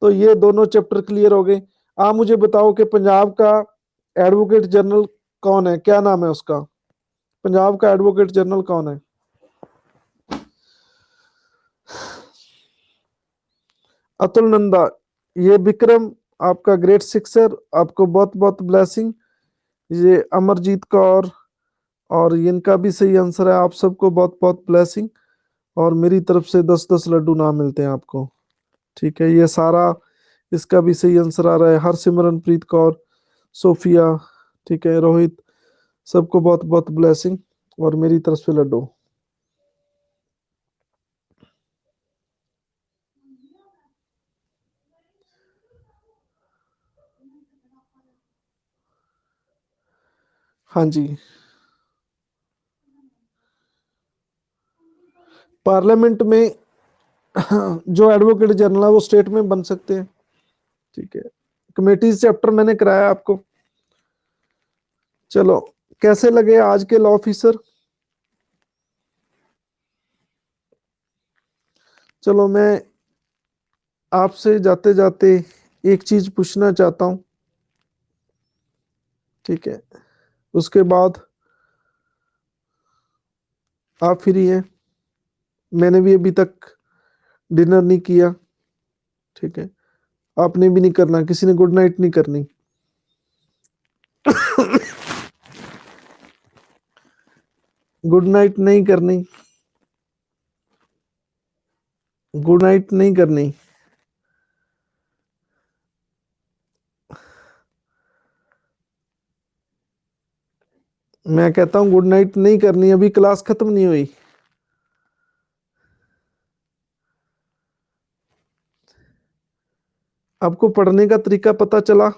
तो ये दोनों चैप्टर क्लियर हो गए। आप मुझे बताओ कि पंजाब का एडवोकेट जनरल कौन है, क्या नाम है उसका? पंजाब का एडवोकेट जनरल कौन है? अतुल नंदा। ये विक्रम आपका ग्रेट सिक्सर, आपको बहुत बहुत ब्लेसिंग। ये अमरजीत कौर, और इनका भी सही आंसर है। आप सबको बहुत बहुत ब्लेसिंग, और मेरी तरफ से 10-10 लड्डू ना मिलते हैं आपको। ठीक है, ये सारा इसका भी सही आंसर आ रहा है। हरसिमरनप्रीत कौर, सोफिया, ठीक है, रोहित, सबको बहुत बहुत ब्लेसिंग, और मेरी तरफ से लड्डू। हाँ जी, पार्लियामेंट में जो एडवोकेट जनरल है वो स्टेट में बन सकते हैं। ठीक है, कमेटीज चैप्टर मैंने कराया आपको। चलो, कैसे लगे आज के लॉ ऑफिसर? चलो, मैं आपसे जाते जाते एक चीज पूछना चाहता हूं। ठीक है, उसके बाद आप फ्री हैं? मैंने भी अभी तक डिनर नहीं किया। ठीक है, आपने भी नहीं करना, किसी ने गुड नाइट नहीं करनी। गुड नाइट नहीं करनी, गुड नाइट नहीं करनी। मैं कहता हूं गुड नाइट नहीं करनी, अभी क्लास खत्म नहीं हुई। आपको पढ़ने का तरीका पता चला?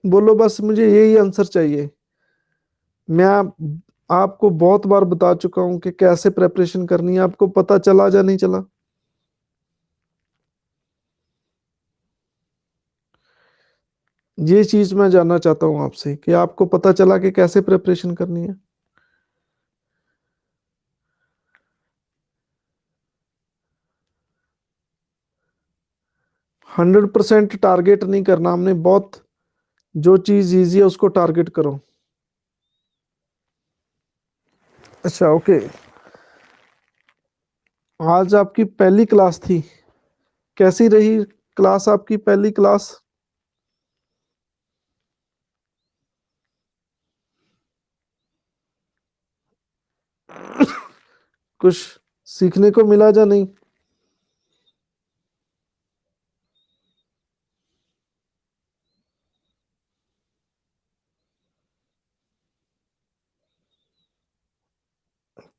बोलो बस, मुझे यही आंसर चाहिए। मैं आपको बहुत बार बता चुका हूं कि कैसे प्रेपरेशन करनी है, आपको पता चला या नहीं चला? ये चीज मैं जानना चाहता हूं आपसे कि आपको पता चला कि कैसे प्रेपरेशन करनी है। 100% टारगेट नहीं करना हमने, बहुत जो चीज इजी है उसको टारगेट करो। अच्छा, ओके। आज आपकी पहली क्लास थी, कैसी रही क्लास आपकी पहली क्लास? कुछ सीखने को मिला या नहीं?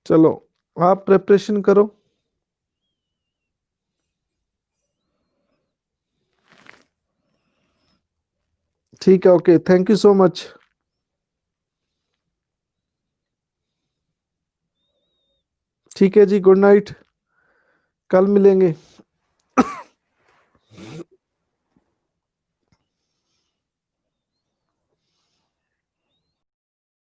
चलो, आप प्रेपरेशन करो। ठीक है, okay, thank you so much. ठीक है जी, गुड नाइट, कल मिलेंगे।